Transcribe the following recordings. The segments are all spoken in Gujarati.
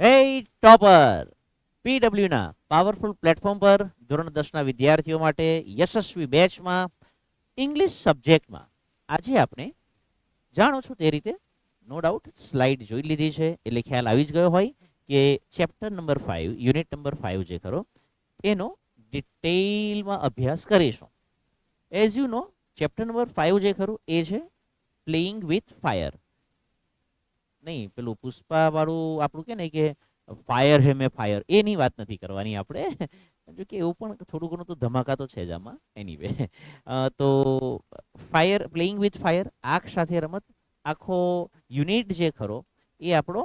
હે ટોપર પીડબ્લ્યુ ના પાવરફુલ પ્લેટફોર્મ પર ધોરણ 10 ના વિદ્યાર્થીઓ માટે યશસ્વી બેચમાં ઇંગ્લિશ સબ્જેક્ટમાં આજે આપણે જાણો છો તે રીતે નો ડાઉટ સ્લાઇડ જોઈ લીધી છે એટલે ખ્યાલ આવી જ ગયો હોય કે ચેપ્ટર નંબર 5 યુનિટ નંબર 5 જે ખરો એનો ડિટેલમાં અભ્યાસ કરીશું. As you know chapter number 5 જે ખરું એ છે પ્લેઇંગ વિથ ફાયર. નહીં પેલું પુષ્પા વાળું આપણું કે ને કે ફાયર હે મે ફાયર એની વાત નથી કરવાની આપણે. જો કે એવું પણ થોડું ઘણું તો ધમાકા તો છે જ આમાં. એનીવે તો ફાયર પ્લેઇંગ વિથ ફાયર આગ સાથે રમત આખો યુનિટ જે ખરો એ આપણો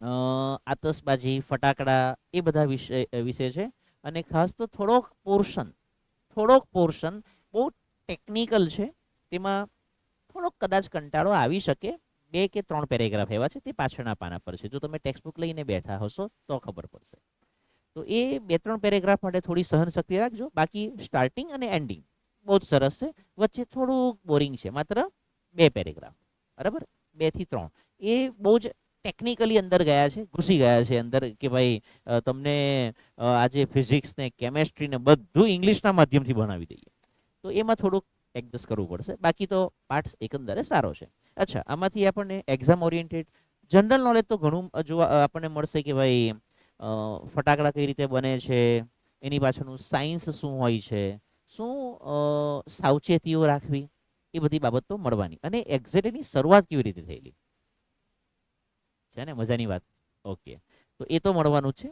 આતશબાજી ફટાકડા એ બધા વિશે છે. અને ખાસ તો થોડોક પોર્શન બહુ ટેકનિકલ છે. તેમાં થોડોક કદાચ કંટાળો આવી શકે. 2 કે 3 પેરેગ્રાફ એવા છે તે પાછળના પાના પર છે. જો તમે ટેક્સ્ટબુક લઈને બેઠા હશો તો ખબર પડશે. તો એ 2-3 પેરેગ્રાફ માટે થોડી સહનશક્તિ રાખજો. બાકી સ્ટાર્ટિંગ અને એન્ડિંગ બહુ જ સરસ છે. વચ્ચે થોડુંક બોરિંગ છે. માત્ર 2 પેરેગ્રાફ, બરાબર, 2 થી 3 એ બહુ જ ટેકનિકલી અંદર ગયા છે, ઘૂસી ગયા છે અંદર કે ભાઈ તમને આજે ફિઝિક્સ ને કેમેસ્ટ્રી ને બધું ઇંગ્લિશના માધ્યમથી ભણાવી દઈએ. તો એમાં થોડુંક એડજસ્ટ કરવું પડશે. બાકી તો પાઠ એકંદરે સારો છે. અચ્છા, આમાંથી આપણને એક્ઝામ ઓરિએન્ટેડ જનરલ નોલેજ તો ઘણું જોવા આપણને મળશે કે ભાઈ ફટાકડા કઈ રીતે બને છે, એની પાછળનું સાયન્સ શું હોય છે, શું સાવચેતીઓ રાખવી, એ બધી બાબતો મળવાની. અને એક્ઝેક્ટ એની શરૂઆત કેવી રીતે થયેલી છે ને મજાની વાત. ઓકે, તો એ તો મળવાનું છે.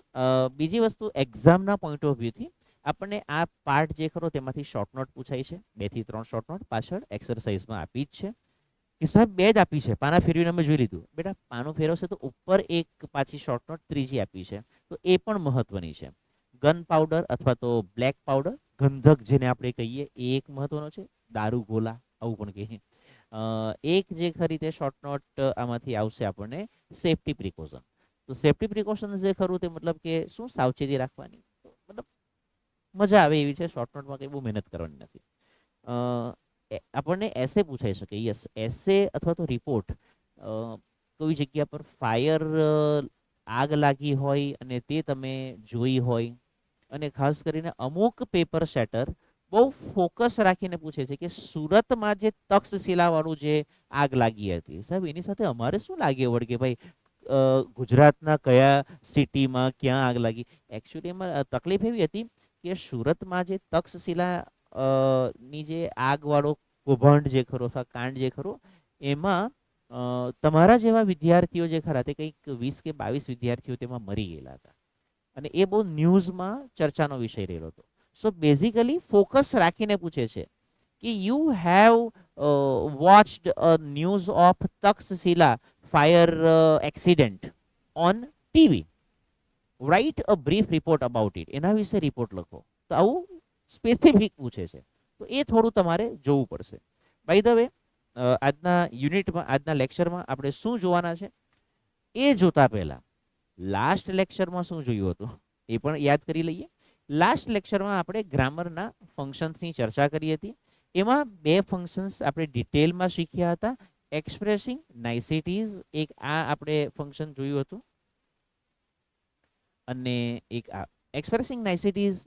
બીજી વસ્તુ એક્ઝામના પોઈન્ટ ઓફ વ્યૂથી આપણને આ પાર્ટ જે ખરો તેમાંથી શોર્ટ નોટ પૂછાય છે. 2 થી 3 શોર્ટ નોટ પાછળ એક્સરસાઇઝમાં આપી જ છે. કે સાહેબ 2 જ આપી છે, પાના ફેરવીને અમે જોઈ લીધું. બેટા પાનું ફેરવશે તો ઉપર એક પાછી શોર્ટ નોટ ત્રીજી આપી છે, તો એ પણ મહત્વની છે. ગન પાવડર અથવા તો બ્લેક પાવડર, ગંધક જેને આપણે કહીએ, એ એક મહત્વનો છે. દારૂ ગોલા આવું પણ કહીએ. એક જે ખરી તે શોર્ટ નોટ આમાંથી આવશે આપણને સેફટી પ્રિકોશન. તો સેફટી પ્રિકોશન જે ખરું તે મતલબ કે શું સાવચેતી રાખવાની, મતલબ મજા આવે એવી છે. શોર્ટ નોટમાં કંઈ બહુ મહેનત કરવાની નથી. આપણને એસે પૂછાઈ શકે. યસ, એસે અથવા તો રિપોર્ટ કોઈ જગ્યા પર ફાયર આગ લાગી હોય અને તે તમે જોઈ હોય. અને ખાસ કરીને અમુક પેપર સેટર બહુ ફોકસ રાખીને પૂછે છે કે સુરતમાં જે તક્ષશિલા વાળું જે આગ લાગી હતી, સાહેબ એની સાથે અમારે શું લાગે વળગે ભાઈ, ગુજરાતના કયા સિટીમાં ક્યાં આગ લાગી. એકચ્યુઅલી એમાં તકલીફ એવી હતી કે સુરતમાં જે તક્ષશિલા ની જે આગવાળો કૌભાંડ જે ખરો અથવા કાંડ જે ખરો એમાં તમારા જેવા વિદ્યાર્થીઓ જે ખરા તે કંઈક 20 કે 22 વિદ્યાર્થીઓ તેમાં મરી ગયેલા હતા. અને એ બહુ ન્યૂઝમાં ચર્ચાનો વિષય રહેલો હતો. સો બેઝિકલી ફોકસ રાખીને પૂછે છે કે you have watched a news of Takshashila fire accident on TV, write a brief report about it. એના વિશે રિપોર્ટ લખો. તો આવું સ્પેસિફિક પૂછે છે. તો એ થોડું તમારે જોવું પડશે. બાય ધ વે, આજના યુનિટમાં આજના લેક્ચરમાં આપણે શું જોવાના છે એ જોતા પહેલા લાસ્ટ લેક્ચરમાં શું જોયું હતું એ પણ યાદ કરી લઈએ. લાસ્ટ લેક્ચરમાં આપણે ગ્રામરના ફંક્શન્સની ચર્ચા કરી હતી. એમાં 2 ફંક્શન્સ આપણે ડિટેલમાં શીખ્યા હતા. એક્સપ્રેસિંગ નાઇસિટીઝ એક આ આપણે ફંક્શન જોયું હતું. અને એક આ expressing niceties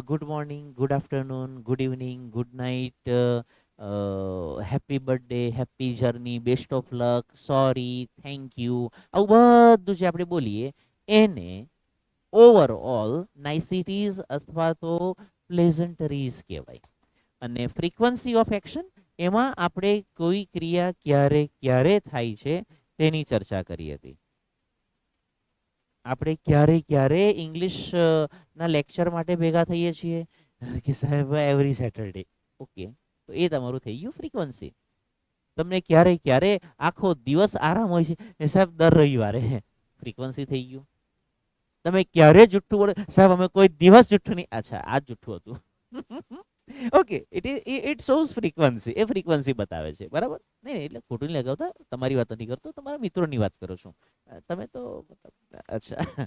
good morning, good afternoon, good evening, good night, happy birthday, happy journey, best of luck, sorry, thank you, આવું બધું જે આપણે બોલીએ એને ઓવરઓલ નાઇસિટીઝ અથવા તો પ્લેઝન્ટરીઝ કહેવાય. અને ફ્રીક્વન્સી ઓફ એક્શન એમાં આપણે કોઈ ક્રિયા ક્યારે થાય છે તેની ચર્ચા કરી હતી. આપણે ક્યારે ઇંગ્લિશ ના લેક્ચર માટે ભેગા થઈએ છીએ કે સાહેબ એવરી સેટરડે. ઓકે, તો એ તમારું થઈ ગયું ફ્રીક્વન્સી. તમને ક્યારે આખો દિવસ આરામ હોય છે એ સાહેબ દર રવિવારે, ફ્રીક્વન્સી થઈ ગયું. તમે ક્યારે જુઠ્ઠું બોલે, સાહેબ અમે કોઈ દિવસ જુઠ્ઠું નહીં, અચ્છા આ જુઠ્ઠું હતું. Okay, it shows frequency. A frequency બતાવે છે, બરાબર. નહીં એટલે ખોટું નહીં લગાવતા, તમારી વાત નથી કરતો, તમારા મિત્રોની વાત કરો છું તમે તો. અચ્છા,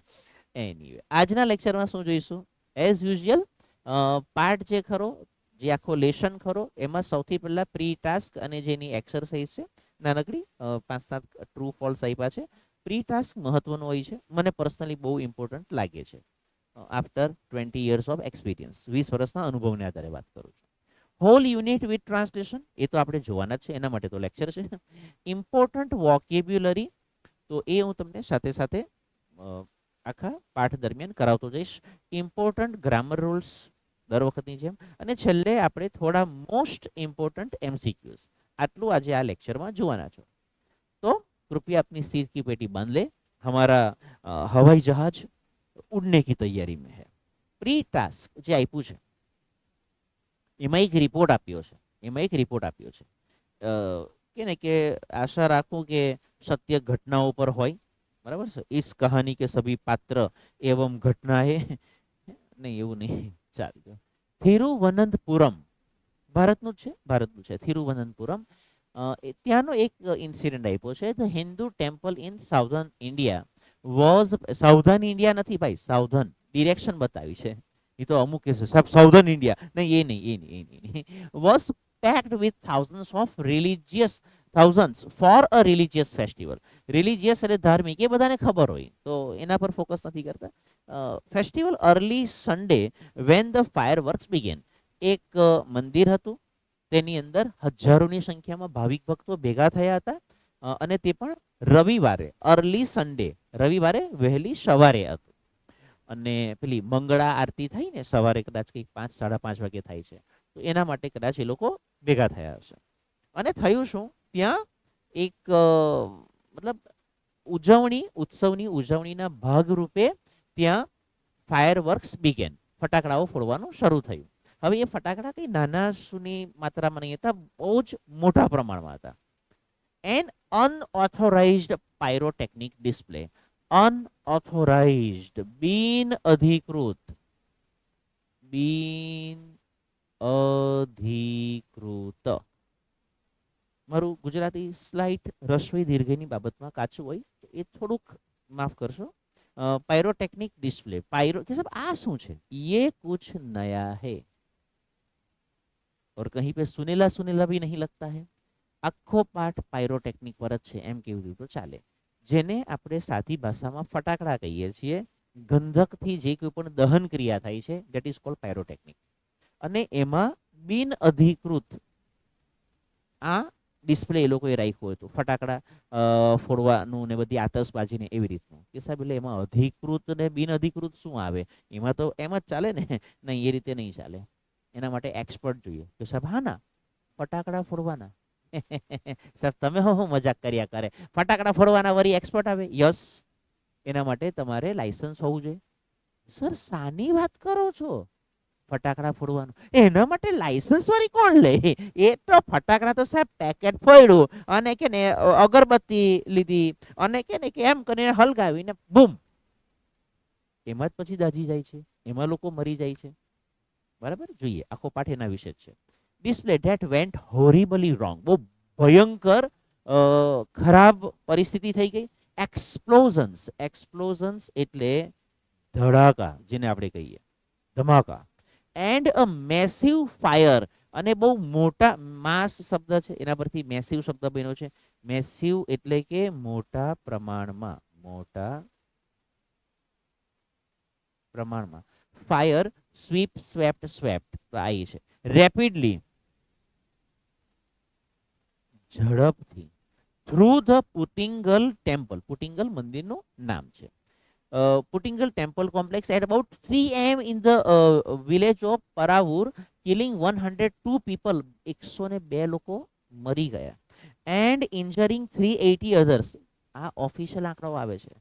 એનીવે આજના લેક્ચરમાં શું જોઈશું? એઝ યુઝ્યુઅલ પાર્ટ જે ખરો, જે આખો લેશન ખરો, એમાં સૌથી પહેલા પ્રી ટાસ્ક અને જેની એક્સરસાઇઝ છે નાનકડી, 5-7 ટ્રુ ફોલ્સ આપ્યા છે. પ્રી ટાસ્ક મહત્વનો હોય છે, મને પર્સનલી બહુ ઇમ્પોર્ટન્ટ લાગે છે. આફ્ટર 20 years ઓફ એક્સપિરિયન્સ, 20 વર્ષના અનુભવને આધારે વાત કરું છું. હોલ યુનિટ વિથ ટ્રાન્સલેશન એ તો આપણે જોવાના જ છે, એના માટે તો લેક્ચર છે. ઇમ્પોર્ટન્ટ વોકેબ્યુલરી તો એ હું તમને સાથે સાથે આખા પાઠ દરમિયાન કરાવતો જઈશ. ઇમ્પોર્ટન્ટ ગ્રામર રૂલ્સ દર વખતની જેમ, અને છેલ્લે આપણે થોડા મોસ્ટ ઇમ્પોર્ટન્ટ એમસીક્યુઝ. આટલું આજે આ લેક્ચરમાં જોવાના છો. तो कृपया अपनी सीट की पेटी बांध ले, हमारा हवाई जहाज उड़ने की तैयारी में है. प्री टास्क જે આપ્યું છે એમાં એક રિપોર્ટ આપ્યો છે, કે ને કે આશા રાખું કે સત્ય ઘટનાઓ પર હોય, બરાબર છે. इस कहानी के सभी पात्र एवं घटनाएं નહીં, એવું નહીં ચાલતું. તિરુવનંતપુરમ ભારતનું જ છે, તિરુવનંતપુરમ. ત્યાંનો એક ઇન્સિડન્ટ આપ્યો છે. The Hindu temple in southern India was, southern India નથી ભાઈ, સાઉધર્ન ડિરેક્શન બતાવી છે. એ તો અમુક છે સાહેબ સાઉધર્ન ઇન્ડિયા, નહીં એ નહીં. Was packed with thousands for a religious festival. Religious એટલે ધાર્મિક, એ બધાને ખબર હોય, તો એના પર ફોકસ નથી કરતા. Festival early Sunday when the fire works began. એક મંદિર હતું, તેની અંદર હજારોની સંખ્યામાં ભાવિક ભક્તો ભેગા થયા હતા, અને તે પણ રવિવારે, અર્લી સન્ડે, રવિવારે વહેલી સવારે હતું. અને પેલી મંગળા આરતી થાય ને સવારે, કદાચ કંઈક 5-5:30 વાગે થાય છે, તો એના માટે કદાચ એ લોકો ભેગા થયા હશે. અને થયું શું, ત્યાં એક મતલબ ઉત્સવની ઉજવણીના ભાગરૂપે ત્યાં ફાયર વર્ક્સ બિગેન, ફટાકડાઓ ફોડવાનું શરૂ થયું. હવે એ ફટાકડા કઈ નાના સુની માત્રામાં નહીં હતા, બહુ જ મોટા પ્રમાણમાં હતા. એન અનઓથોરાઇઝ્ડ પાયરોટેકનિક ડિસ્પ્લે, અનઓથોરાઇઝ્ડ, બિન અધિકૃત, મારું ગુજરાતી સ્લાઇટ રસોઈ દીર્ઘની બાબતમાં કાચું હોય, એ થોડુંક માફ કરશો. પાયરોટેકનિક ડિસ્પ્લે, પાયરો કે સાહેબ આ શું છે, ये कुछ नया है और कहीं पे सुनेला सुनेला भी नहीं लगता है. આખો પાઠ પાયરોટેકનિક પર જ છે એમ કેવું તો ચાલે. જેને આપણે સાદી ભાષામાં ફટાકડા કહીએ છીએ. ગંધકથી જે કોઈ પણ દહન ક્રિયા થાય છે, ધેટ ઇઝ કોલ્ડ પાયરોટેકનિક. અને એમાં બિન અધિકૃત આ ડિસ્પ્લે એ લોકોએ રાખ્યું હતું, ફટાકડા ફોડવાનું ને બધી આતશબાજી ને એવી રીતનું. કે સાહેબ એટલે એમાં અધિકૃત ને બિન અધિકૃત શું આવે, એમાં તો એમ જ ચાલે ને. નહીં, એ રીતે નહીં ચાલે, એના માટે એક્સપર્ટ જોઈએ. તો સાહેબ હા ના, ફટાકડા ફોડવાના. સાહેબ તમે હું મજાક કર્યા કરે, ફટાકડા ફોડવાના વળી એક્સપર્ટ આવે? યસ, એના માટે તમારે લાયસન્સ હોવું જોઈએ. સર સાની વાત કરો છો, ફટાકડા ફોડવાનું એના માટે લાયસન્સ વાળી કોણ લે? એ તો ફટાકડા તો સાહેબ પેકેટ ફોડ્યું અને કે ને અગરબત્તી લીધી અને કે ને કે એમ કરીને હલગાવીને બૂમ, એમાં જ પછી દાજી જાય છે, એમાં લોકો મરી જાય છે. બરાબર, જોઈએ આખો પાઠ એના વિશે જ છે. ડિસ્પ્લે ધેટ વેન્ટ હોરિબલી રોંગ, બહુ ભયંકર ખરાબ પરિસ્થિતિ થઈ ગઈ. એક્સપ્લોઝન્સ એટલે ધડાકા, જેને આપણે કહીએ ધમાકા. એન્ડ અ મેસિવ ફાયર, અને બહુ મોટા, માસ શબ્દ છે એના પરથી મેસિવ શબ્દ બન્યો છે. મેસિવ એટલે કે મોટા પ્રમાણમાં, ફાયર સ્વેપ્ટ તો આ છે. રેપિડલી, ઝડપથી. થ્રુ ધ પુટિંગલ ટેમ્પલ, પુટિંગલ મંદિરનું નામ છે. Puttingal temple complex at about 3 am in the village of Paravur, killing 102 people, 102 લોકો મરી ગયા, and injuring 380 others. આ ઓફિશિયલ આંકડો આવે છે,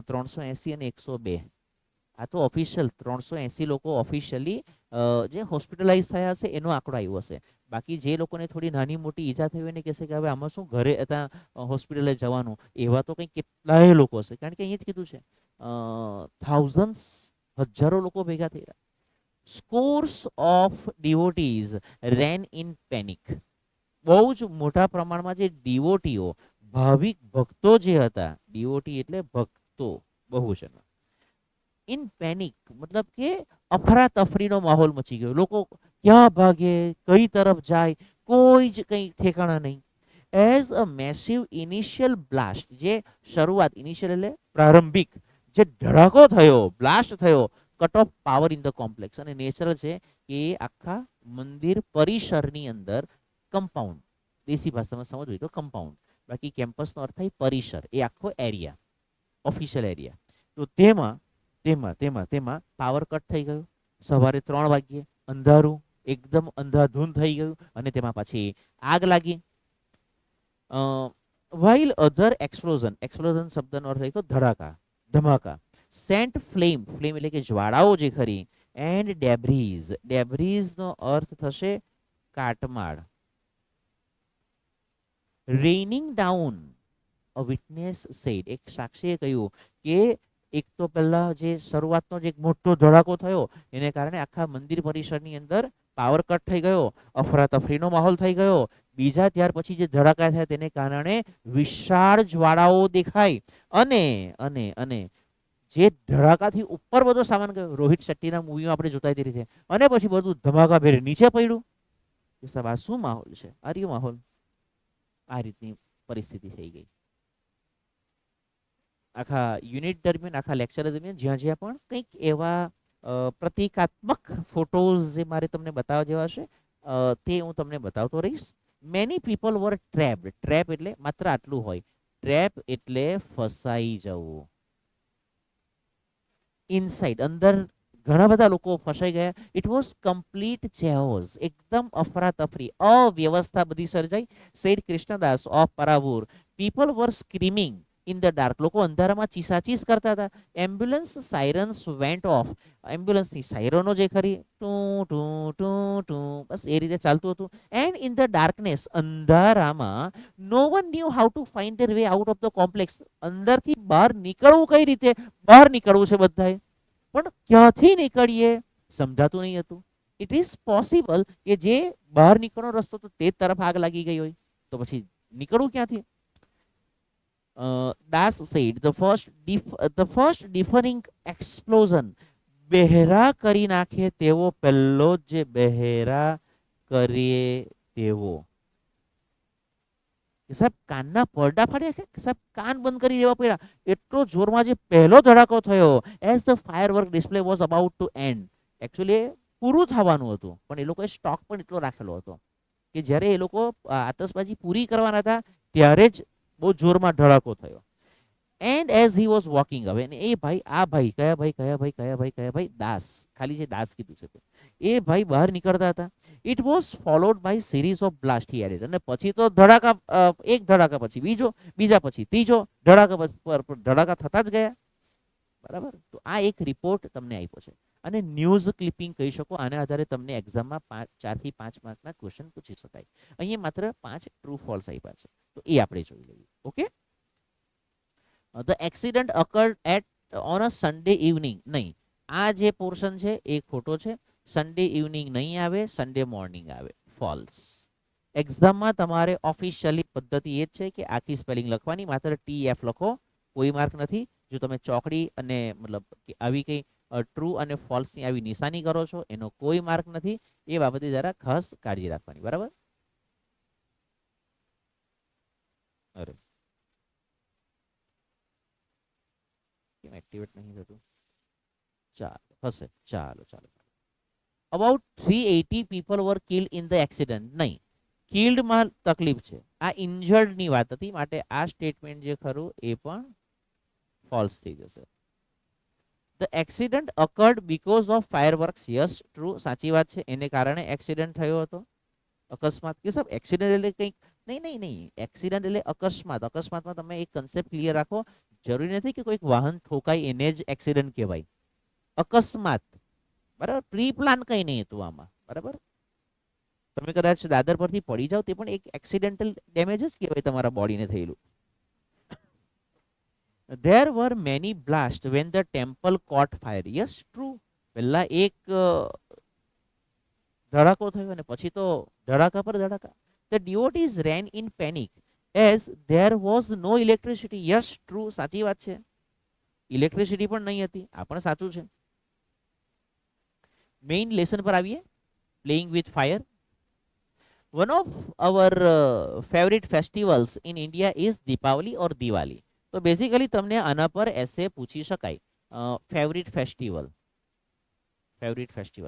380 અને 102. આ તો ઓફિશિયલ 380 લોકો ઓફિશિયલી જે હોસ્પિટલાઇઝ થયા હશે એનો આંકડો આવ્યો હશે. બાકી જે લોકોને થોડી નાની મોટી ઈજા થઈ હોય ને કહેશે કે હવે આમાં શું ઘરે ત્યાં હોસ્પિટલે જવાનું, એવા તો કંઈક કેટલાય લોકો હશે. કારણ કે અહીંયા જ કીધું છે થાઉઝન્ડ્સ, હજારો લોકો ભેગા થઈ રહ્યા. Scores of devotees ran in panic, બહુ જ મોટા પ્રમાણમાં જે ડિવોટીઓ, ભાવિક ભક્તો જે હતા, ડિવોટી એટલે ભક્તો બહુવચન, ઇન પેનિક મતલબ કે અફરાતફરીનો માહોલ મચી ગયો. લોકો ક્યાં ભાગે, કઈ તરફ જાય, કોઈ જ કંઈ ઠેકાણા નહીં. As a massive initial blast, જે શરૂઆત ઇનિશિયલ એટલે પ્રારંભિક જે ધડાકો થયો, બ્લાસ્ટ થયો, cut off power in the complex. અને નેચરલ છે કે આખા મંદિર પરિસરની અંદર કમ્પાઉન્ડ, દેશી ભાષામાં સમજવું હોય તો કમ્પાઉન્ડ, બાકી કેમ્પસનો અર્થ થાય પરિસર, એ આખો એરિયા, ઓફિશિયલ એરિયા. તો તેમાં તેમાં તેમાં તેમાં પાવર કટ થઈ ગયો સવારે 3 વાગ્યે, અંધારું, એકદમ અંધાધૂંધ થઈ ગયું, અને તેમાં પછી આગ લાગી. વાઇલ અધર એક્સપ્લોઝન, એક્સપ્લોઝન શબ્દનો અર્થ થાય ધડાકા, ધમાકા, સેન્ટ ફ્લેમ, ફ્લેમ એટલે કે જ્વાળાઓ જે ખરી, એન્ડ ડેબ્રીઝ, ડેબ્રીઝ નો અર્થ થશે કાટમાળ. રેઇનિંગ ડાઉન, અ વિટનેસ સેડ, એક સાક્ષીએ કહ્યું કે એક તો પહેલા જે શરૂઆતનો જે એક મોટો ધડાકો થયો એને કારણે આખા મંદિર પરિસરની અંદર પાવર કટ થઈ ગયો, અફરાતફરીનો માહોલ થઈ ગયો. બીજા ત્યાર પછી જે ધડાકા થયા તેને કારણે વિશાળ જ્વાળાઓ દેખાય, અને અને અને જે ધડાકાથી ઉપર બધો સામાન ગયો, રોહિત શેટ્ટીના મૂવીમાં આપણે જોતા તે રીતે, અને પછી બધું ધમાકા ભેર નીચે પડ્યું. સાહેબ આ શું માહોલ છે, આ રહ્યો માહોલ, આ રીતની પરિસ્થિતિ થઈ ગઈ. આખા યુનિટ દરમિયાન, આખા લેક્ચર દરમિયાન જ્યાં જ્યાં પણ કંઈક એવા પ્રતિકાત્મક ફોટોઝ જે મારે તમને બતાવવા જેવા છે તે હું તમને બતાવતો રહીશ. મેની પીપલ વર ટ્રેપ્ડ, ટ્રેપ એટલે માત્ર આટલું હોય, ટ્રેપ એટલે ફસાઈ જવું, ઇનસાઇડ અંદર ઘણા બધા લોકો ફસાઈ ગયા. ઇટ વોઝ કમ્પ્લીટ ચેઓસ, એકદમ અફરાતફરી, અવ્યવસ્થા બધી સર્જાઈ. Said Krishnadas of Paravur, people were screaming in the dark, લોકો અંધારામાં ચીસાચીસ કરતા હતા. એમ્બ્યુલન્સ સાયરન્સ વેન્ટ ઓફ, એમ્બ્યુલન્સની સાયરનો જે ખરી ટું ટું ટું ટું, બસ એ રીતે ચાલતું હતું. એન્ડ ઇન ધ ડાર્કનેસ, અંધારામાં, no one knew how to find their way out of the complex, અંદરથી બહાર નીકળવું કઈ રીતે, બહાર નીકળવું છે બધાએ, પણ ક્યાંથી નીકળીએ સમજાતું નહીં હતું. ઇટ ઇઝ પોસિબલ કે જે બહાર નીકળવાનો રસ્તો તો તે તરફ આગ લાગી ગઈ હોય, તો પછી નીકળવું ક્યાંથી. દાસ સેડ ધ ફર્સ્ટ ડિફરિંગ એક્સપ્લોઝન, બહેરા કરી નાખે તેવો પહેલો જે બહેરા કરીએ તેવો. સાહેબ કાનના પડદા ફાડ્યા છે સાહેબ, કાન બંધ કરી દેવા પડ્યા, એટલો જોરમાં જે પહેલો ધડાકો થયો. As the firework display was about to end, actually પૂરું થવાનું હતું, પણ એ લોકોએ સ્ટોક પણ એટલો રાખેલો હતો કે જ્યારે એ લોકો આતશબાજી પૂરી કરવાના હતા ત્યારે જ બહુ જોરમાં ધડાકો થયો. And as he was walking અવે, અને એ ભાઈ, આ ભાઈ કયા ભાઈ કયા ભાઈ કયા ભાઈ કયા ભાઈ, દાસ, ખાલી જે દાસ કીધું છે એ ભાઈ બહાર નીકળતા હતા. It was followed by series of blast he added, અને પછી તો ધડાકા, એક ધડાકા પછી બીજો, બીજા પછી ત્રીજો, ધડાકા ધડાકા થતા જ ગયા. બરાબર, તો આ એક રિપોર્ટ તમને આપ્યો છે, અને ન્યૂઝ ક્લિપિંગ કહી શકો. આના આધારે તમને એક્ઝામમાં 4 થી 5 માર્કના ક્વેશ્ચન પૂછી શકાય. અહીંયા માત્ર 5 ટ્રુ ફોલ્સ આપ્યા છે, તો એ આપણે જોઈ લઈએ. Okay, the accident occurred at on a Sunday evening, નહીં, આ જે પોર્શન છે એ ખોટો છે. સન્ડે ઇવનિંગ નહીં આવે, સન્ડે મોર્નિંગ આવે, ફોલ્સ. એક્ઝામમાં તમારે ઓફિશિયલી પદ્ધતિ એ જ છે કે આખી સ્પેલિંગ લખવાની, માત્ર TF લખો, કોઈ માર્ક નથી. જો તમે ચોકડી અને મતલબ આવી કઈ ટ્રુ અને ફોલ્સ ની આવી નિશાની કરો છો એનો કોઈ માર્ક નથી. એ બાબતે જરા ખાસ કાળજી રાખવાની. બરાબર, અરે કેમ એક્ટિવેટ નહીં થતું, ચાલો હશે, ચાલો ચાલો. About 380 people var killed in the accident, નહીં, કિલ્ડમાં તકલીફ છે, આ ઇન્જર્ડ ની વાત હતી, માટે આ સ્ટેટમેન્ટ જે ખરું એ પણ ફોલ્સ થઈ જશે. The accident અકર્ડ because of fireworks, yes true, સાચી વાત છે, એને કારણે એક્સિડન્ટ થયો હતો. અકસ્માત કે સાહેબ એક્સિડન્ટ એટલે કંઈક, નહીં નહીં નહીં, એક્સિડન્ટ એટલે અકસ્માત. અકસ્માતમાં તમે એક કન્સેપ્ટ ક્લિયર રાખો, જરૂરી નથી કે કોઈક વાહન ઠોકાય એને જ એક્સિડન્ટ કહેવાય. અકસ્માત, બરાબર, પ્રી પ્લાન કઈ નહીં હતું આમાં. બરાબર, તમે કદાચ દાદર પરથી પડી જાવ તે પણ એક એક્સિડેન્ટલ ડેમેજ જ કહેવાય તમારા બોડીને થયેલું. There were many blasts when the temple caught fire. Yes, true. પહેલા એક ધડાકો થયો અને પછી તો ધડાકા પર ધડાકા. The devotees ran in panic as there was no electricity. Yes, true. સાચી વાત છે. ઇલેક્ટ્રિસિટી પણ નહીં હતી, આ પણ સાચું છે. મેઇન લેસન પર આવીએ, playing with fire. One of our favorite festivals in India is Deepavali or Diwali. તો બેઝિકલી તમને આના પર એસે પૂછી શકાય. ફેવરિટ ફેસ્ટિવલ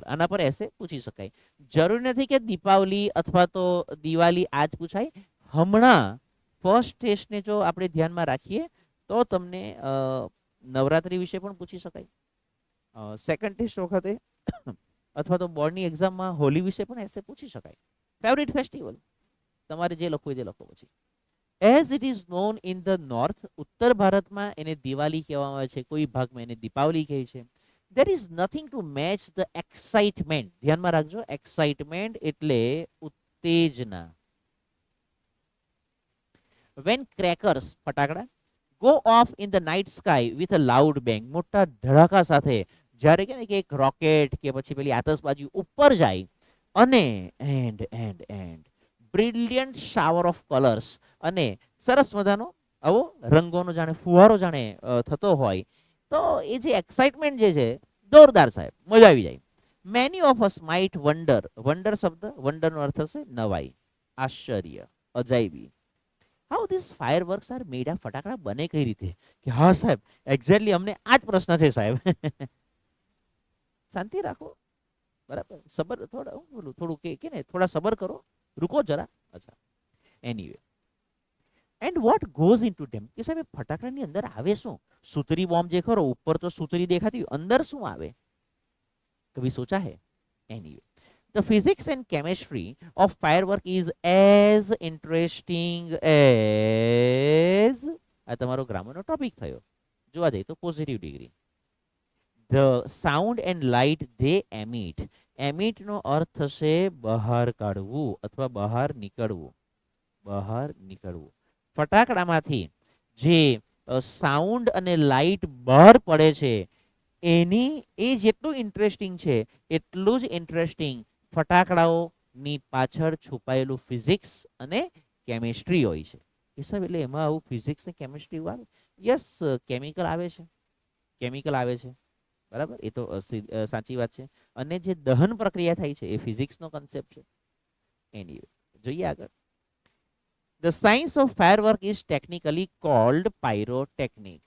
આના પર એસે પૂછી શકાય. જરૂરી નથી કે દીપાવલી અથવા તો દિવાળી આજ પૂછાય. હમણાં ફર્સ્ટ ટેસ્ટને જો આપણે ધ્યાનમાં રાખીએ તો તમને નવરાત્રી વિશે પણ પૂછી શકાય. સેકન્ડ ટેસ્ટ વખતે અથવા તો બોર્ડની એક્ઝામમાં હોલી વિશે પણ એસે પૂછી શકાય. ફેવરિટ ફેસ્ટિવલ તમારે જે લખવું હોય તે લખો પછી. As it is known in the north, ઉત્તર ભારતમાં એને દિવાળી કહેવામાં આવે છે, કોઈ ભાગમાં એને દીપાવલી કહે છે. There is nothing to match the excitement. ધ્યાનમાં રાખજો, એક્સાઇટમેન્ટ એટલે ઉત્તેજના. વેન ક્રેકર્સ ફટાકડા go of in the night sky with a loud bang, મોટા ધડાકા સાથે જ્યારે કે એક રોકેટ કે પછી પેલી આતશબાજી ઉપર જાય અને and brilliant shower of colours અને સરસ મજાનો આવો રંગોનો જાણે ફુવારો જાણે થતો હોય, તો એ જે એક્સાઇટમેન્ટ જે છે જોરદાર સાહેબ, મજા આવી જાય. Many of us might wonder, wonder શબ્દ વન્ડરનો અર્થ થશે નવાઈ, આશ્ચર્ય, અજાયબી. How this fireworks are made, આ ફટાકડા બને કઈ રીતે? કે હા સાહેબ, એક્ઝેક્ટલી અમને આ જ પ્રશ્ન છે સાહેબ. શાંતિ રાખો, બરાબર, સબર થોડા બોલું થોડું કે ને થોડા સબર કરો, રૂકો જરા. અચ્છા, anyway, and what goes in to them, કે સાહેબ ફટાકડાની અંદર આવે શું? સુતરી બોમ્બ જે ખરો, ઉપર તો સુતરી દેખાતી, અંદર શું આવે? કભી સોચા હે? Anyway, the physics and chemistry of firework is as interesting as, આ તમારો ગ્રામરનો ટોપિક થયો, જોવા જઈએ તો positive degree. the sound and light they emit, emit નો અર્થ થશે બહાર કાઢવું અથવા બહાર નીકળવું, બહાર નીકળવું. ફટાકડામાંથી જે સાઉન્ડ અને લાઇટ બહાર પડે છે એની એ જેટલું ઇન્ટરેસ્ટિંગ છે એટલું જ ઇન્ટરેસ્ટિંગ ફટાકડાઓની પાછળ છુપાયેલું ફિઝિક્સ અને કેમિસ્ટ્રી હોય છે. એ સાહેબ એટલે એમાં આવું ફિઝિક્સ ને કેમિસ્ટ્રી આવે? યસ, કેમિકલ આવે છે, કેમિકલ આવે છે, બરાબર, એ તો સાચી વાત છે. અને જે દહન પ્રક્રિયા થાય છે એ ફિઝિક્સનો કન્સેપ્ટ છે. એની જોઈએ આગળ. The science of firework is technically called pyrotechnic.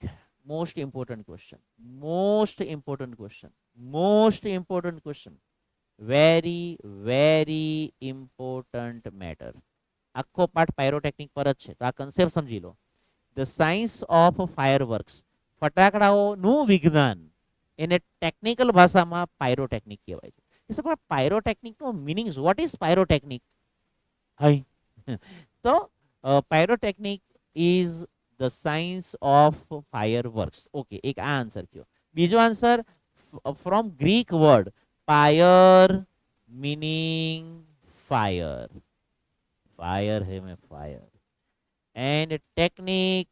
Most important question. Most important question. Most important question. Very, very important matter. આખો પાઠ પાયરોટેકનિક પર જ છે, તો આ કન્સેપ્ટ સમજી લો. ધ સાયન્સ ઓફ ફાયરવર્ક્સ, ફટાકડાઓનું વિજ્ઞાન, એને ટેકનિકલ ભાષામાં પાયરોટેકનિક કહેવાય છે. પણ પાયરોટેકનિકનો મિનિંગ, વોટ ઇઝ પાયરોટેકનિક? હાઈ, તો pyrotechnic is the science of fireworks. Okay, એક આ આન્સર કયો. બીજો answer from Greek word fire meaning fire, fire है में फायर, एंड टेक्निक,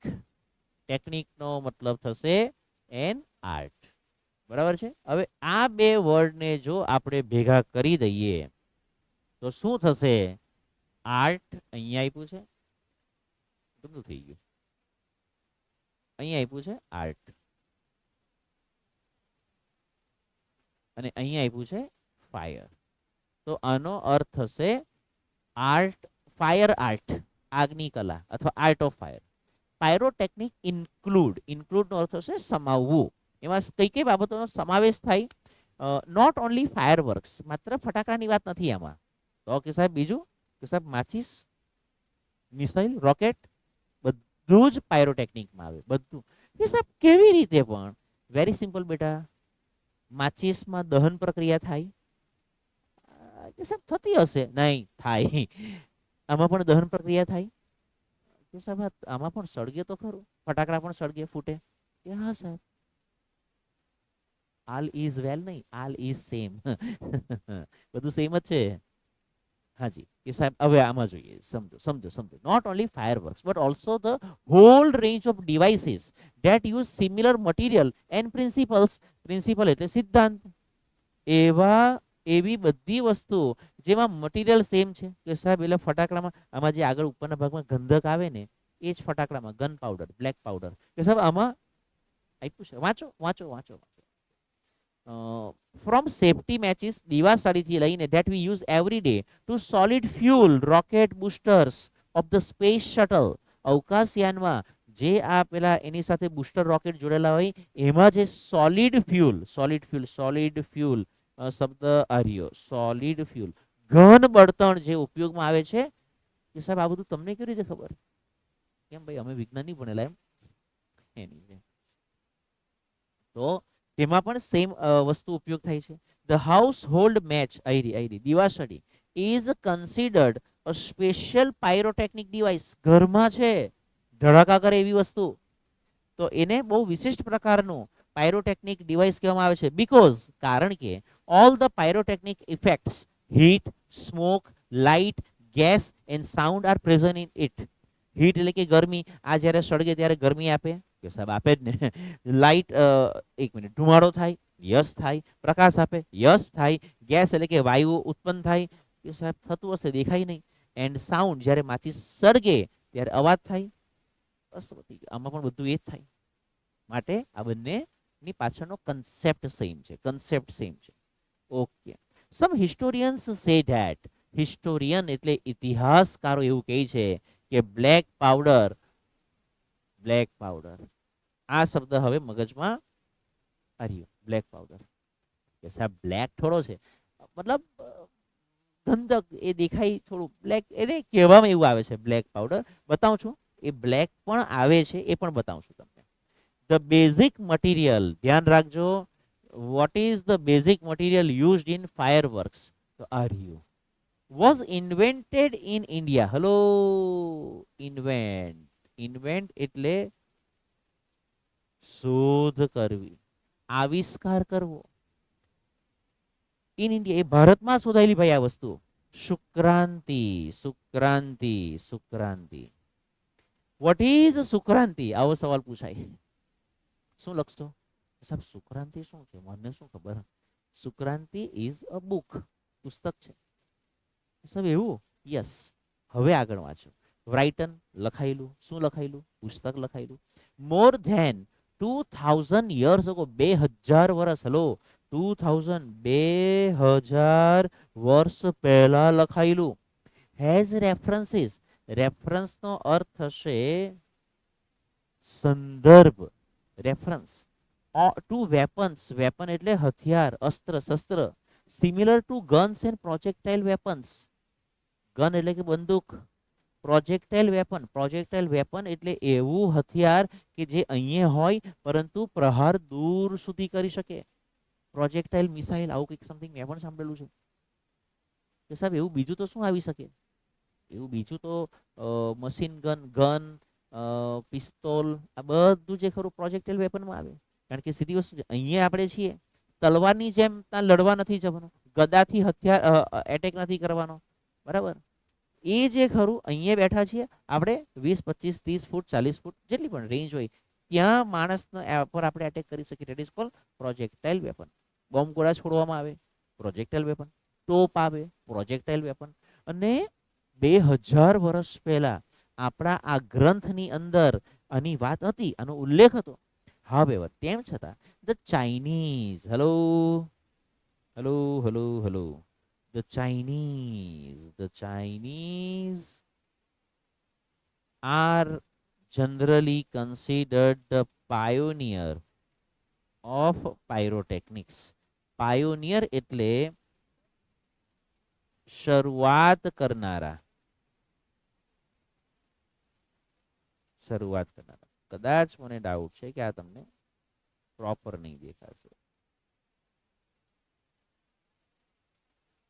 टेक्निक नो मतलब થશે એન આર્ટ. બરાબર છે. હવે આ બે વર્ડ ને જો આપણે ભેગા કરી દઈએ તો શું થશે? આર્ટ અહીંયા આપ્યું છે, બધું થઈ ગયું, અહીંયા આપ્યું છે આર્ટ અને અહીંયા આપ્યું છે ફાયર. તો આનો અર્થ થશે આર્ટ, ફાયર આર્ટ, આગની કલા અથવા art of fire. Pyrotechnic include, include નો અર્થ થશે સમાવવું. એમાં કઈ કઈ બાબતોનો સમાવેશ થાય? નોટ ઓનલી ફાયરવર્ક્સ, માત્ર ફટાકડાની વાત નથી આમાં. તો કે સાહેબ બીજું કે સાહેબ માચિસ, મિસાઇલ, રોકેટ, બધું જ પાયરોટેકનિકમાં આવે, બધું. કે સાહેબ કેવી રીતે? પણ વેરી સિમ્પલ બેટા, માચિસમાં દહન પ્રક્રિયા થાય કે સાહેબ થતી હશે? નહીં થાય. આમાં પણ દહન પ્રક્રિયા થાય કે સાહેબ આમાં પણ સળગે તો ખરું, ફટાકડા પણ સળગે, ફૂટે કે હા સાહેબ. આલ ઇઝ વેલ નહીં, આલ ઇઝ સેમ. બધું સેમ જ છે. હાજી કે સાહેબ હવે આમાં જોઈએ, સમજો સમજો સમજો. Not only fireworks but also the whole range of devices that use similar material and principles. Principle એટલે સિદ્ધાંત. એવી બધી વસ્તુઓ જેમાં મટીરિયલ સેમ છે. કે સાહેબ એટલે ફટાકડામાં આમાં જે આગળ ઉપરના ભાગમાં ગંધક આવે ને એ જ ફટાકડામાં ગન પાવડર, બ્લેક પાવડર. કે સાહેબ આમાં આપ્યું છે, વાંચો વાંચો વાંચો વાંચો. ફ્રોમ સેફટી મેચિસ દિવાસળીથી લઈને that we use every day to solid fuel rocket boosters of the space shuttle. અવકાશયાનમાં જે આ પેલા એની સાથે બુસ્ટર રોકેટ જોડેલા હોય એમાં જે સોલિડ ફ્યુલ શબ્દ આર્યો સોલિડ ફ્યુલ ઘન બળતણ જે ઉપયોગમાં આવે છે કે સાહેબ આ બધું તમને કેવી રીતે ખબર? કેમ ભાઈ અમે વિજ્ઞાન નહીં ભણેલા એમ એની છે. તો તેમાં પણ સેમ વસ્તુ ઉપયોગ થાય છે. ધ હાઉસ હોલ્ડ મેચ આઈરી દિવાસળી is considered a special pyrotechnic device. ઘરમાં છે ધડાકા કરે એવી વસ્તુ, તો એને બહુ વિશિષ્ટ પ્રકારનું પાયરોટેકનિક ડિવાઇસ કહેવામાં આવે છે. બીકોઝ કારણ કે all the pyrotechnic effects heat, smoke, light, gas and sound are present in it. Heat એટલે કે ગરમી, આ જ્યારે સળગે ત્યારે ગરમી આપે કે સાહેબ આપે જ ને. લાઇટ એક મિનિટ ધુમાડો થાય, યસ થાય. પ્રકાશ આપે, યસ થાય. ગેસ એટલે કે વાયુ ઉત્પન્ન થાય કે સાહેબ થતું હશે દેખાય નહીં. એન્ડ સાઉન્ડ જ્યારે માચીસ સળગે ત્યારે અવાજ થાય. બસ આમાં પણ બધું એ જ થાય. માટે આ બંનેની પાછળનો કન્સેપ્ટ સેમ છે. Okay. Some historians say that, historian એટલે ઇતિહાસકારો એવું કહે છે કે બ્લેક પાવડર આ શબ્દ હવે મગજમાં આવ્યો. બ્લેક પાવડર કે સાહેબ બ્લેક થોડો છે, મતલબ ગંધક એ દેખાય થોડું બ્લેક, એટલે કહેવામાં એવું આવે છે બ્લેક પાવડર. બતાવું છું એ બ્લેક પણ આવે છે, એ પણ બતાવું છું તમને. ધ બેઝિક મટીરિયલ, ધ્યાન રાખજો, what is the basic material used in fireworks? તો આ રહ્યું was invented in India. hello invent એટલે શોધ કરવી, આવિષ્કાર કરવો. ઇન ઇન્ડિયા, એ ભારતમાં શોધાયેલી ભાઈ આ વસ્તુ. સુક્રાંતિ. વોટ ઇઝ સુક્રાંતિ? આવો સવાલ પૂછાય. શું લખશો સાહેબ? સુક્રાંતિ શું છે? મને શું ખબર. સુક્રાંતિ ઇઝ અ બુક, પુસ્તક છે સાહેબ. એવું? યસ. હવે આગળ વાંચો. રાઇટન લખાયેલું, શું લખાયેલું? પુસ્તક લખાયેલું. મોર ધેન 2000 years ago, 2000 વર્ષ. હલો 2000, 2000 વર્ષ પહેલા લખાયેલું. હેઝ રેફરન્સીસ, રેફરન્સ નો અર્થ થશે સંદર્ભ, રેફરન્સ. ટુ વેપન્સ, વેપન એટલે હથિયાર, અસ્ત્ર, શસ્ત્ર. Similar to guns and projectile weapons. Gun એટલે કે બંદૂક. પ્રોજેક્ટાઇલ વેપન એટલે એવું હથિયાર કે જે અહીંયા હોય પરંતુ પ્રહાર દૂર સુધી કરી શકે. પ્રોજેક્ટાઇલ મિસાઇલ, આવું કંઈક સમથિંગ મેં પણ સાંભળેલું છે કે સાહેબ એવું બીજું તો શું આવી શકે? એવું બીજું તો મશીન ગન, પિસ્તોલ, આ બધું જે ખરું પ્રોજેક્ટાઇલ વેપનમાં આવે. કારણ કે સીધી વસ્તુ છે, અહીંયા આપણે છીએ તલવારની જેમ ત્યાં લડવા નથી જવાનું, ગદાથી હથિયાર એટેક નથી કરવાનો, બરાબર? એ જે ખરું અહીંયા બેઠા છીએ આપણે 20, 25, 30 ફૂટ, 40 ફૂટ જેટલી પણ રેન્જ હોય ત્યાં માણસના પર આપણે એટેક કરી શકીએ. That is called projectile weapon. Bomb ગોળા છોડવામાં આવે, પ્રોજેક્ટાઇલ વેપન. ટોપ આવે, પ્રોજેક્ટાઇલ વેપન. અને 2000 વર્ષ પહેલા આપણા આ ગ્રંથની અંદર આની વાત હતી, આનો ઉલ્લેખ હતો. હવે તેમ છતાં the Chinese, hello the Chinese are generally considered the pioneer of pyrotechnics. Pioneer એટલે શરૂઆત કરનારા. કદાચ મને ડાઉટ છે કે આ તમને પ્રોપર નહીં દેખાશે.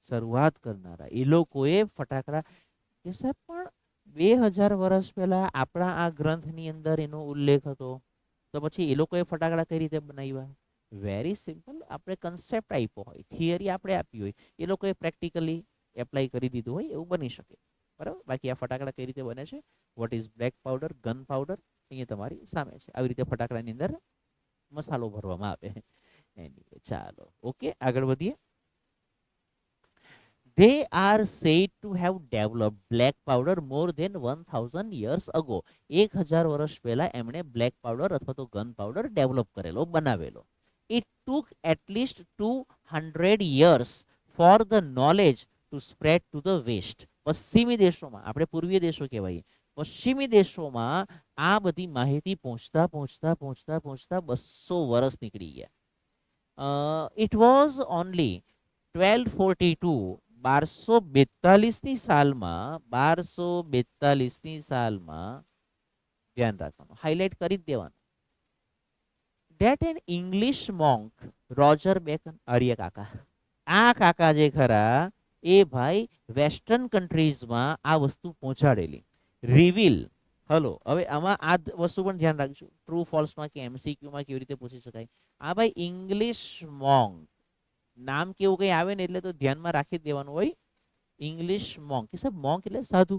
શરૂઆત કરનારા એ લોકોએ ફટાકડા કે સાહેબ પણ 2000 વર્ષ પહેલા આપણા આ ગ્રંથની અંદર એનો ઉલ્લેખ હતો, તો પછી એ લોકોએ ફટાકડા કઈ રીતે બનાવ્યા? Very simple. આપણે કન્સેપ્ટ આપ્યો હોય, થિયરી આપણે આપી હોય, એ લોકોએ પ્રેક્ટિકલી એપ્લાય કરી દીધું હોય એવું બની શકે, બરાબર? બાકી આ ફટાકડા કઈ રીતે બને છે, what is black powder, gun powder, અહીંયા તમારી સામે છે. આવી રીતે ફટાકડાની અંદર મસાલો ભરવામાં આવે. ચાલો ઓકે, આગળ વધીએ. They are said to have developed black powder more than 1000 years ago. 1000 વર્ષ પહેલા એમણે બ્લેક પાવડર અથવા તો ગન પાવડર ડેવલપ કરેલો, બનાવેલો. it took at least 200 years for the knowledge to spread to the west. પશ્ચિમી દેશોમાં, આપણે પૂર્વીય દેશો કહેવાય, પશ્ચિમી દેશોમાં આ બધી માહિતી પહોંચતા પહોંચતા પહોંચતા પહોંચતા 200 વર્ષ નીકળી ગયા. ઇટ વોઝ ઓનલી 1242, 1242ની સાલમાં, 1242ની સાલમાં, ધ્યાન રાખવાનું, હાઇલાઇટ કરી જ દેવાનું, that an English monk, Roger Bacon, આર્ય કાકા, આ કાકા જે ખરા એ ભાઈ વેસ્ટર્ન કન્ટ્રીઝમાં આ વસ્તુ પહોંચાડેલી. રિવીલ, હલો, હવે આમાં આ વસ્તુ પણ ધ્યાન રાખજો, ટ્રુ ફોલ્સમાં કે એમસીક્યુમાં કેવી રીતે પૂછી શકાય. આ ભાઈ ઇંગ્લિશ મોંગ, નામ કેવું કઈ આવે ને એટલે તો ધ્યાનમાં રાખી જ દેવાનું હોય. ઇંગ્લિશ મોંગ કે સાહેબ, મોંગ એટલે સાધુ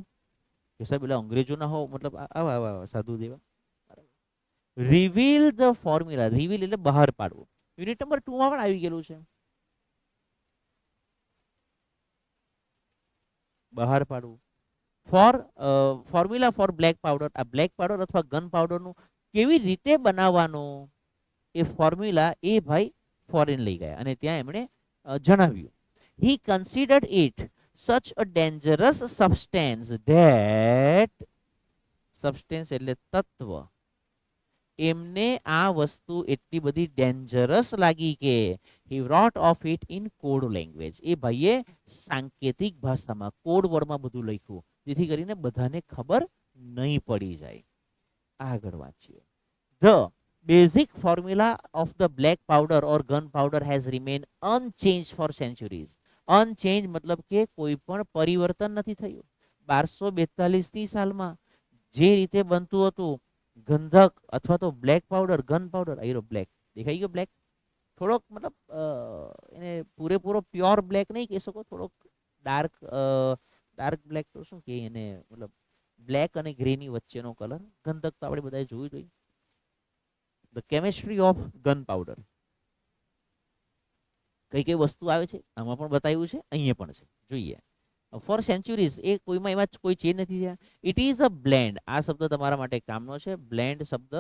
કે સાહેબ, એટલે અંગ્રેજો ના હો, મતલબ આવા આવા સાધુ જેવા. રિવીલ ધ ફોર્મ્યુલા, રિવીલ એટલે બહાર પાડવું. યુનિટ નંબર 2 માં પણ આવી ગયેલું છે, બહાર પાડવું. ફોર્મ્યુલા ફોર બ્લેક પાવડર, આ બ્લેક પાવડર અથવા ગન પાવડરનું કેવી રીતે બનાવવાનું એ ફોર્મ્યુલા એ ભાઈ ફોરેન લઈ ગયા અને ત્યાં એમણે જણાવ્યું. હી considered it such a dangerous substance that, substance એટલે તત્વ, એમને આ વસ્તુ એટલી બધી ડેન્જરસ લાગી કે he wrote of it in code language, એ ભાઈએ સાંકેતિક ભાષામાં, કોડ વર્ડમાં બધું લખ્યું, જેથી કરીને બધાને ખબર નહીં પડી જાય. આગળ વાંચીએ. The basic formula of the black powder or gunpowder has remained unchanged for centuries. Unchanged મતલબ કે કોઈ પણ પરિવર્તન નથી થયું. 1242ની સાલમાં જે રીતે બનતું હતું ગંધક અથવા તો બ્લેક પાવડર, ગન પાવડર, આયરો બ્લેક દેખાઈ ગયો, બ્લેક થોડોક મતલબ એને પૂરેપૂરો પ્યોર બ્લેક નહીં કહી શકો, થોડોક ડાર્ક, ડાર્ક બ્લેક તો શું કે એને, મતલબ બ્લેક અને ગ્રેની વચ્ચેનો કલર. ગંધક તો આપણે બધાએ જોયું જોઈએ. The chemistry of gun powder, કઈ કઈ વસ્તુ આવે છે આમાં પણ બતાવ્યું છે, અહીંયા પણ છે, જોઈએ. ફોર સેન્ચુરીઝ, એ કોઈમાં એમાં કોઈ ચેન્જ નથી થયા. ઇટ ઇઝ અ બ્લેન્ડ, આ શબ્દ તમારા માટે કામનો છે. બ્લેન્ડ શબ્દ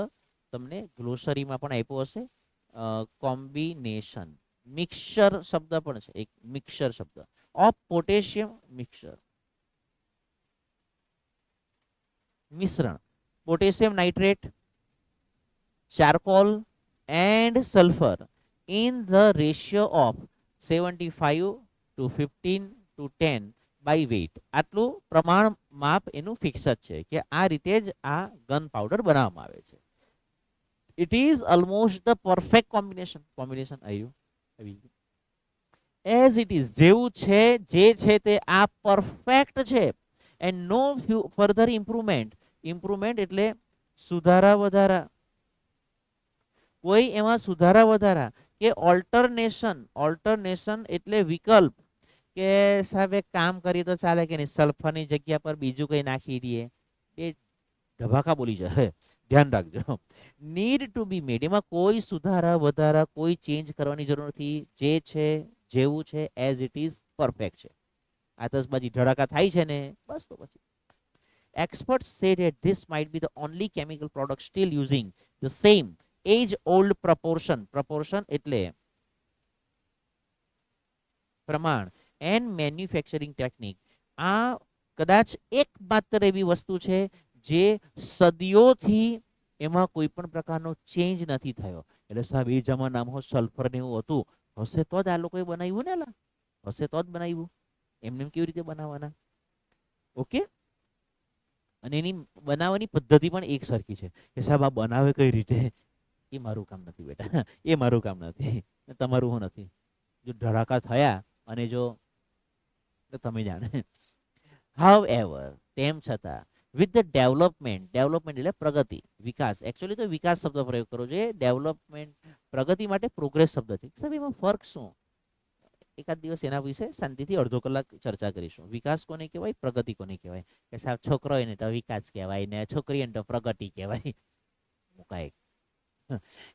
તમને ગ્લોસરીમાં પણ આપ્યો હશે. કોમ્બિનેશન, મિક્સચર શબ્દ પણ છે, એક મિક્સચર શબ્દ, ઓફ પોટેશિયમ, મિક્સચર, મિશ્રણ, potassium nitrate, charcoal and sulphur in the ratio of 75 to 15 to 10 by weight. આટલું પ્રમાણ માપ એનું ફિક્સ જ છે કે આ રીતે જ આ ગન પાવડર બનાવવામાં આવે છે. It is almost the perfect combination, combination આવ્યું એઝ ઇટ ઇઝ, જેવું છે જે છે તે આ પરફેક્ટ છે. And no further improvement, improvement એટલે સુધારા વધારા, કોઈ એમાં સુધારા વધારા કે ઓલ્ટરનેશન, ઓલ્ટરનેશન એટલે વિકલ્પ, કે સાહેબ એક કામ કરીએ તો ચાલે કે નહીં, સલ્ફરની જગ્યા પર બીજું કંઈ નાખી દઈએ, એ ધબાકા બોલી જાય, ધ્યાન રાખજો. નીડ ટુ બી મેડ, એમાં કોઈ સુધારા વધારા, કોઈ ચેન્જ કરવાની જરૂર નથી, જે છે જેવું છે એઝ ઇટ ઇઝ પરફેક્ટ છે. આતશબાજી ધડાકા થાય છે ને, બસ તો પછી. Experts say that this might be the only chemical product still using the same age old proportion, proportion એટલે પ્રમાણ, and manufacturing technique. આ કદાચ એકમાત્ર એવી વસ્તુ છે જે સદીઓથી એમાં કોઈ પણ પ્રકારનો ચેન્જ નથી થયો. એટલે સાહેબ એ જમાનામાં સલ્ફર ને એવું હતું, હશે તો જ આ લોકોએ બનાવ્યું ને, હશે તો જ બનાવ્યું, એમને કેવી રીતે બનાવવાના? ઓકે, અને એની બનાવવાની પદ્ધતિ પણ એક સરખી છે કે સાહેબ આ બનાવે કઈ રીતે, એ મારું કામ નથી બેટા, એ મારું કામ નથી, તમારું હું નથી. જો ધડાકા થયા અને જો તમે જાણે. હાઉ એવર, તેમ છતાં, વિથ ધ ડેવલપમેન્ટ, ડેવલપમેન્ટ એટલે પ્રગતિ, વિકાસ, એકચ્યુઅલી તો વિકાસ શબ્દ પ્રયોગ કરવો જોઈએ. ડેવલપમેન્ટ પ્રગતિ માટે પ્રોગ્રેસ શબ્દ છે. સાહેબ એમાં ફર્ક શું? એકાદ દિવસ એના વિશે શાંતિથી અડધો કલાક ચર્ચા કરીશું. વિકાસ કોને કહેવાય, પ્રગતિ કોને કહેવાય? કે સાહેબ છોકરો હોય ને તો વિકાસ કહેવાય ને છોકરી હોય ને તો પ્રગતિ કહેવાય. મુકાય.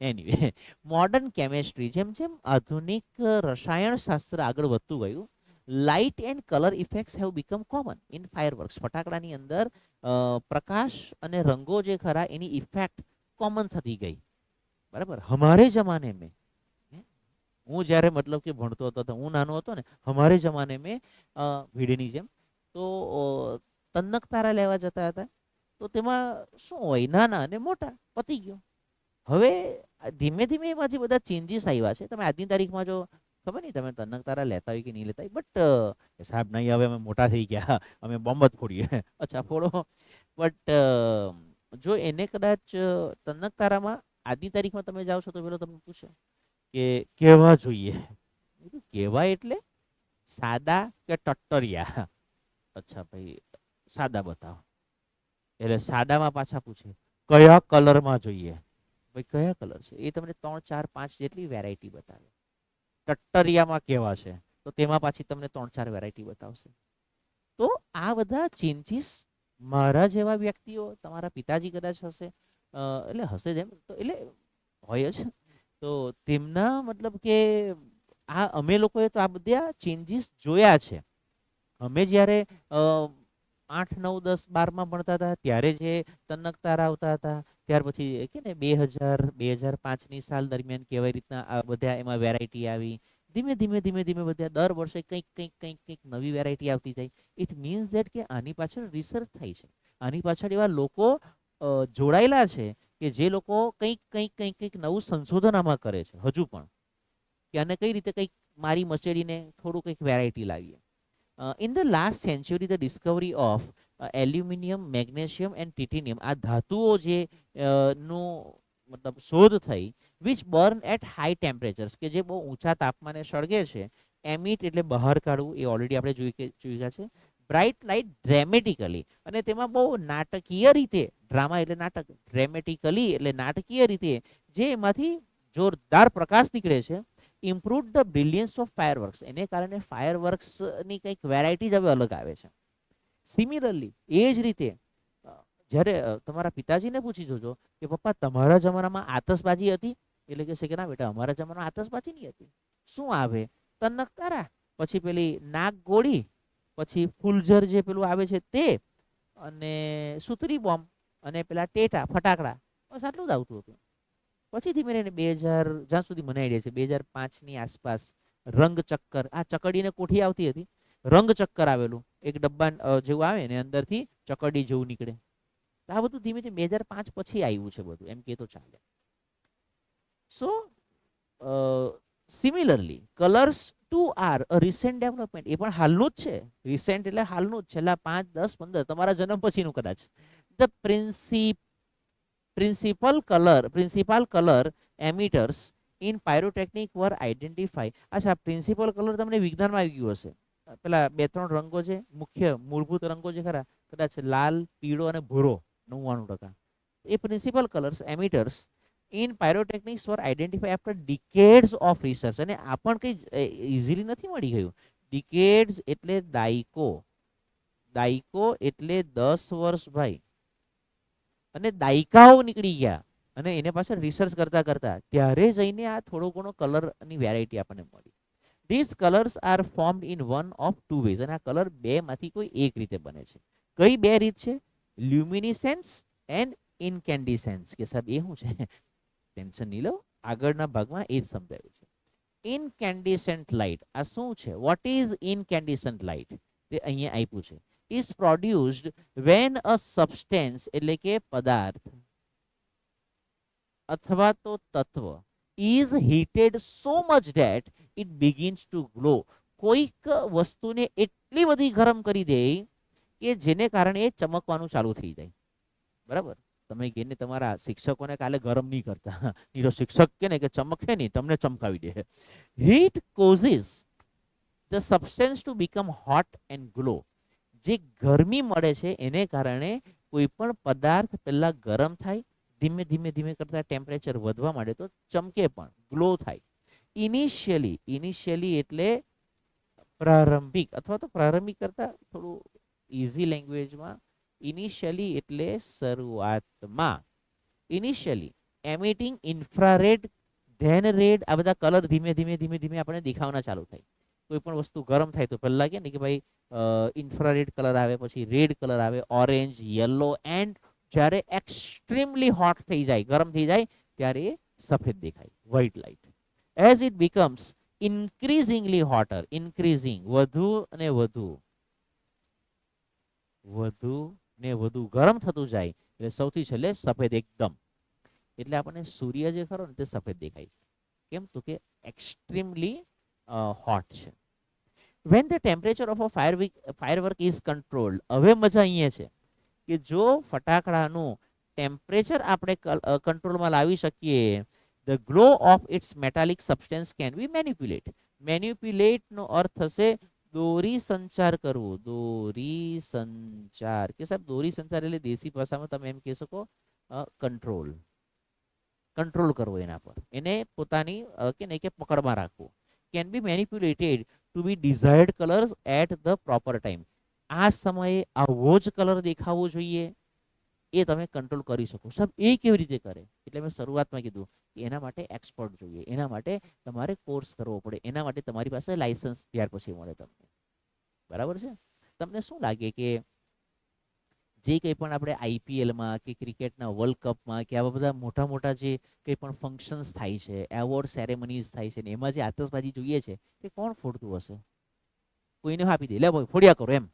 એનીવે, મોડર્ન કેમેસ્ટ્રી, જેમ જેમ આધુનિક રસાયણ શાસ્ત્ર આગળ વધતું ગયું, light and colour effects have become common in fireworks. ફટાકડાની અંદર પ્રકાશ અને રંગો જે ખરા એની ઇફેક્ટ કોમન થતી ગઈ. બરાબર, હમારે જમાને મેં હું જ્યારે મતલબ કે ભણતો હતો તો હું નાનો હતો ને, અમારે જમાને મેં ભીડીની જેમ તો તન્નક તારા લેવા જતા હતા. તો તેમાં શું હોય, નાના અને મોટા, પતી ગયો. હવે ધીમે ધીમે એમાંથી બધા ચેન્જીસ આવ્યા છે. તમે આજની તારીખમાં જો, ખબર નહીં તમે તન્નક તારા લેતા હોય કે નહીં લેતા હોય, બટ સાહેબ નહીં, હવે અમે મોટા થઈ ગયા, અમે બોમ્બ જ ફોડીએ. અચ્છા, ફોડો. બટ જો એને કદાચ તન્નક તારામાં આજની તારીખમાં તમે જાઓ છો તો પેલો તમને પૂછે કે કેવા જોઈએ. કેવા એટલે સાદા કે ટટ્ટરિયા? અચ્છા ભાઈ, સાદા બતાવો. એટલે સાદામાં પાછા પૂછે કયા કલરમાં જોઈએ. ભાઈ કયા કલર છે એ તમને 3 4 5 જેટલી વેરાયટી બતાવે. ટટ્ટરિયામાં કેવા છે તો તેમાં પાછી તમને 3 4 વેરાયટી બતાવશે. તો આ બધા ચેન્જીસ મારા જેવા વ્યક્તિઓ, તમારા પિતાજી કદાચ હશે, એટલે હશે જ એમ, તો એટલે હોય જ. તો તેમના મતલબ કે આ અમે લોકોએ તો આ બધા ચેન્જીસ જોયા છે. અમે જ્યારે 8 9 10 12માં ભણતા હતા ત્યારે જે તન્નક તારા આવતા હતા, ત્યાર પછી કે ને 2000 2005ની સાલ દરમિયાન કેવી રીતના આ બધા એમાં વેરાયટી આવી. ધીમે ધીમે ધીમે ધીમે બધા દર વર્ષે કંઈક કંઈક કંઈક કંઈક નવી વેરાયટી આવતી જાય. ઇટ મીન્સ ધેટ કે આની પાછળ રિસર્ચ થાય છે. આની પાછળ એવા લોકો જોડાયેલા છે કે જે લોકો કંઈક કંઈક કંઈક કંઈક નવું સંશોધન આમાં કરે છે હજુ પણ, કે આને કઈ રીતે કંઈક મારી મચેડીને થોડું કંઈક વેરાયટી લાવીએ. In the last century, the discovery of aluminium, magnesium and titanium, આ ધાતુઓ જે નું મતલબ શોધ થઈ, which burn at high temperatures, કે જે બહુ ઊંચા તાપમાને સળગે છે. એમિટ એટલે બહાર કાઢવું, એ ઓલરેડી આપણે જોઈ છે. બ્રાઇટ લાઇટ ડ્રેમેટિકલી, અને તેમાં બહુ નાટકીય રીતે, ડ્રામા એટલે નાટક, ડ્રેમેટિકલી એટલે નાટકીય રીતે જે એમાંથી જોરદાર પ્રકાશ નીકળે છે. ઇમ્પ્રુવ ધ બ્રિલિયન્સ ઓફ ફાયરવર્ક્સ, એને કારણે ફાયરવર્ક્સની કંઈક વેરાયટી જ હવે અલગ આવે છે. સિમિલરલી એ જ રીતે જ્યારે તમારા પિતાજીને પૂછી જોજો કે પપ્પા તમારા જમાનામાં આતશબાજી હતી, એટલે કે છે કે ના બેટા અમારા જમાનામાં આતશબાજી નહીં હતી. શું આવે? તન્નક તારા, પછી પેલી નાગ ગોળી, પછી ફૂલઝર જે પેલું આવે છે તે, અને સુતરી બોમ્બ, અને પેલા ટેટા ફટાકડા, બસ આટલું જ આવતું હતું. પછી ધીમે રહીને 2000, જ્યાં સુધી મને આઈડિયા છે 2005ની આસપાસ રંગ ચક્કર, આ ચકડીને કોઠી આવતી હતી, રંગ ચક્કર આવેલું, એક ડબ્બા જેવું આવે ને અંદરથી ચકડી જેવું નીકળે. આ બધું ધીમે ધીમે 2005 પછી આવ્યું છે બધું, એમ કે તો ચાલે. So similarly colours too are a recent development, એ પણ હાલનું જ છે. રિસેન્ટ એટલે હાલનું જ, છેલ્લા 5 10 15 તમારા જન્મ પછીનું કદાચ. The principal colour emitters in pyrotechnic were identified. અચ્છા, પ્રિન્સિપલ કલર તમને વિજ્ઞાનમાં આવી ગયું હશે. પેલા 2 3 રંગો છે, મુખ્ય મૂળભૂત રંગો છે ખરા, કદાચ લાલ, પીળો અને ભૂરો 99%. એ principal colours emitters in pyrotechnics were identified after decades of research. અને આ પણ કંઈ ઇઝીલી નથી મળી ગયું. ડિકેડ્સ એટલે દાયકો, દાયકો એટલે 10 વર્ષ ભાઈ, અને દાયકાઓ નીકળી ગયા, અને એને પાછળ રિસર્ચ કરતા કરતા ત્યારે જઈને આ થોડો ઘણો કલરની વેરાયટી આપણને મળી. These colours are formed in one of two ways, અને આ કલર બે માંથી કોઈ એક રીતે બને છે. કઈ બે રીત છે? લ્યુમિનિસેન્સ એન્ડ ઇનકેન્ડિસેન્સ. કે સાહેબ એ શું છે? ટેન્શન નહીં લો, આગળના ભાગમાં એ જ સમજાયું છે. ઇનકેન્ડિસન્ટ લાઇટ, આ શું છે? What is incandescent light? તે અહીંયા આપ્યું છે. Is produced when a substance એટલે કે પદાર્થ અથવા તો તત્વ is heated so much that it begins to glow. કોઈક વસ્તુને એટલી બધી ગરમ કરી દે કે જેને કારણે એ ચમકવાનું ચાલુ થઈ જાય. બરાબર? તમે કે તમારા શિક્ષકોને કાલે ગરમ નહીં કરતા, એ શિક્ષક કે ને કે ચમકે નહીં, તમને ચમકાવી દે. Heat causes the substance to become hot and glow. જે ગરમી મળે છે એને કારણે કોઈ પણ પદાર્થ પહેલા ગરમ થાય, ધીમે ધીમે ધીમે કરતા ટેમ્પરેચર વધવા માંડે તો ચમકે પણ, ગ્લો થાય. ઇનિશિયલી એટલે પ્રારંભિક, અથવા તો પ્રારંભિક કરતા થોડું ઇઝી લેંગ્વેજમાં, ઇનિશિયલી એટલે શરૂઆતમાં. Initially emitting infrared, then red, આ બધા કલર ધીમે ધીમે ધીમે ધીમે આપણે દેખાવાના ચાલુ થાય. કોઈ પણ વસ્તુ ગરમ થાય તો પહેલા કે ને કે ભાઈ ઇન્ફ્રારેડ કલર આવે, પછી રેડ કલર આવે, ઓરેન્જ, યલો, એન્ડ જ્યારે એક્સ્ટ્રીમલી હોટ થઈ જાય, ગરમ થઈ જાય, ત્યારે એ સફેદ દેખાય, white light. As it becomes ઇન્ક્રીઝિંગલી હોટર, increasing વધુ અને વધુ વધુ ને વધુ ગરમ થતું જાય એટલે સૌથી છેલ્લે સફેદ એકદમ, એટલે આપણને સૂર્ય જે ખરો ને તે સફેદ દેખાય. કેમ તો કે એક્સ્ટ્રીમલી હોટ છે. When the temperature of a firework is controlled, હવે મજા અહીંયા છે કે જો ફટાકડાનું ટેમ્પરેચર આપણે કંટ્રોલમાં લાવી શકીએ, the glow of its metallic substance can be manipulate. Manipulate નો અર્થ થશે દોરી સંચાર કરવો, દોરી સંચાર કે સાહેબ દોરી સંચાર એટલે દેશી ભાષામાં તમે એમ કહી શકો કંટ્રોલ, કંટ્રોલ કરવો એના પર, એને પોતાની કે નહીં કે પકડમાં રાખવું. Can be manipulated to be desired colours at the proper time. આ સમયે આવો જ કલર દેખાવો જોઈએ એ તમે કંટ્રોલ કરી શકો. સાહેબ એ કેવી રીતે કરે? એટલે મેં શરૂઆતમાં કીધું કે એના માટે એક્સપર્ટ જોઈએ, એના માટે તમારે કોર્સ કરવો પડે, એના માટે તમારી પાસે લાયસન્સ ત્યાર પછી મળે તમને. બરાબર છે? તમને શું લાગે કે જે કંઈ પણ આપણે આઈપીએલમાં કે ક્રિકેટના વર્લ્ડ કપમાં કે આવા બધા મોટા મોટા જે કંઈ પણ ફંક્શન્સ થાય છે, એવોર્ડ સેરેમનીઝ થાય છે ને એમાં જે આતશબાજી જોઈએ છે તે કોણ ફોડતું હશે? કોઈને આપી દે, લે ભાઈ ફોડ્યા કરો એમ.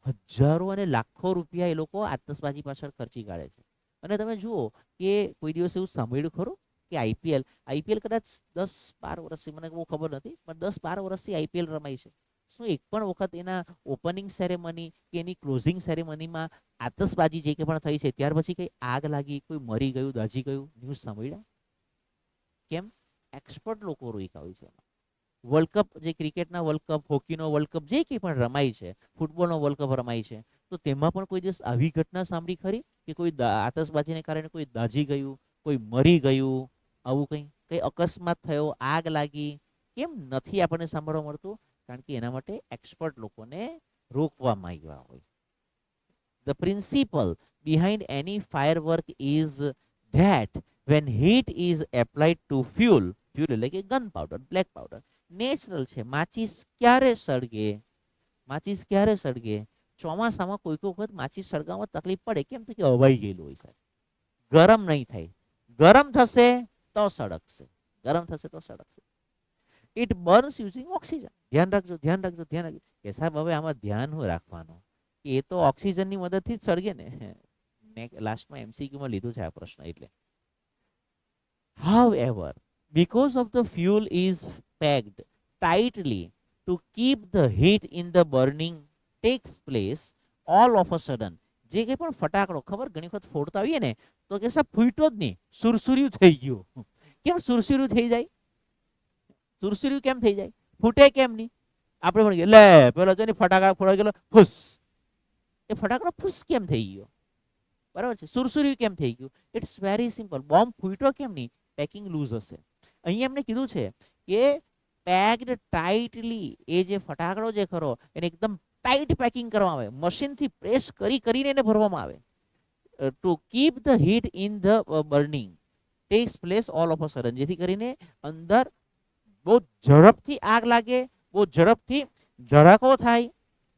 હજારો અને લાખો રૂપિયા એ લોકો આતશબાજી પાછળ ખર્ચી કાઢે છે. અને તમે જુઓ કે કોઈ દિવસ એવું સાંભળ્યું ખરું કે આઈપીએલ કદાચ 10-12 વર્ષથી, મને બહુ ખબર નથી, પણ 10-12 વર્ષથી આઈપીએલ રમાય છે. શું એક પણ વખત એના ઓપનિંગ સેરેમની કે એની ક્લોઝિંગ સેરેમનીમાં આતશબાજી જે કે પણ થઈ છે ત્યાર પછી કઈ આગ લાગી, કોઈ મરી ગયું, દાઝી ગયું, ન્યૂઝ સાંભળ્યા? કેમ? એક્સપર્ટ લોકો રોક્યા હોય છે. વર્લ્ડ કપ, જે ક્રિકેટના વર્લ્ડ કપ, હોકીનો વર્લ્ડ કપ, જે કંઈ પણ રમાય છે, ફૂટબોલનો વર્લ્ડ કપ રમાય છે, તો તેમાં પણ કોઈ દિવસ આવી ઘટના સાંભળી ખરી કે કોઈ આતશબાજીને કારણે કોઈ દાઝી ગયું, કોઈ મરી ગયું, આવું કંઈ કંઈ અકસ્માત થયો, આગ લાગી? કેમ નથી આપણને સાંભળવા મળતું? કારણ કે એના માટે એક્સપર્ટ લોકોને રોકવામાં આવ્યા હોય. The principle behind any firework is that when heat is applied to fuel, fuel એટલે કે gun powder, black powder, natural છે. માચીસ ક્યારે સળગે? માચીસ ક્યારે સળગે? ચોમાસામાં કોઈ વખત માચીસ સળગાવવામાં તકલીફ પડે. કેમ તો કે હવાઈ ગયેલું હોય સાહેબ, ગરમ નહીં થાય. ગરમ થશે તો સળગશે, ગરમ થશે તો સળગશે. It burns using oxygen. ધ્યાન રાખજો, ધ્યાન રાખજો, ધ્યાન રાખજો કે સાહેબ હવે આમાં ધ્યાન હું રાખવાનું કે એ તો ઓક્સિજનની મદદથી જ સળગે ને. લાસ્ટમાં એમસીક્યુમાં લીધું છે આ પ્રશ્ન એટલે. However, because of the fuel is packed tightly to keep the heat in the burning takes place all of a sudden. જે કંઈ પણ ફટાકડો ખબર ઘણી વખત ફોડતા આવીએ ને તો કે સાહેબ ફૂટ્યો જ નહીં, સુરસુર્યું થઈ ગયું. કેમ સુરસુર્યું થઈ જાય? સુરસુર્યું કેમ થઈ જાય? ફૂટે કેમ નહીં? આપણે પણ લે પેલો જો ને ફટાકડા ફોડાઈ ગયેલો ફૂસ, એ ફટાકડો ફૂસ કેમ થઈ ગયો? બરાબર છે? સુરસુર્યું કેમ થઈ ગયું? It's very simple. બોમ્બ ફૂટ્યો કેમ નહીં? પેકિંગ લૂઝ હશે. અહીંયા એમને કીધું છે કે પેક્ડ ટાઇટલી, એ જે ફટાકડો જે ખરો એને એકદમ ટાઈટ પેકિંગ કરવામાં આવે, મશીનથી પ્રેસ કરીને એને ભરવામાં આવે. To keep the heat in the burning tax place all of a sudden, જેથી કરીને અંદર બહુ ઝડપથી આગ લાગે, બહુ ઝડપથી ધડાકો થાય,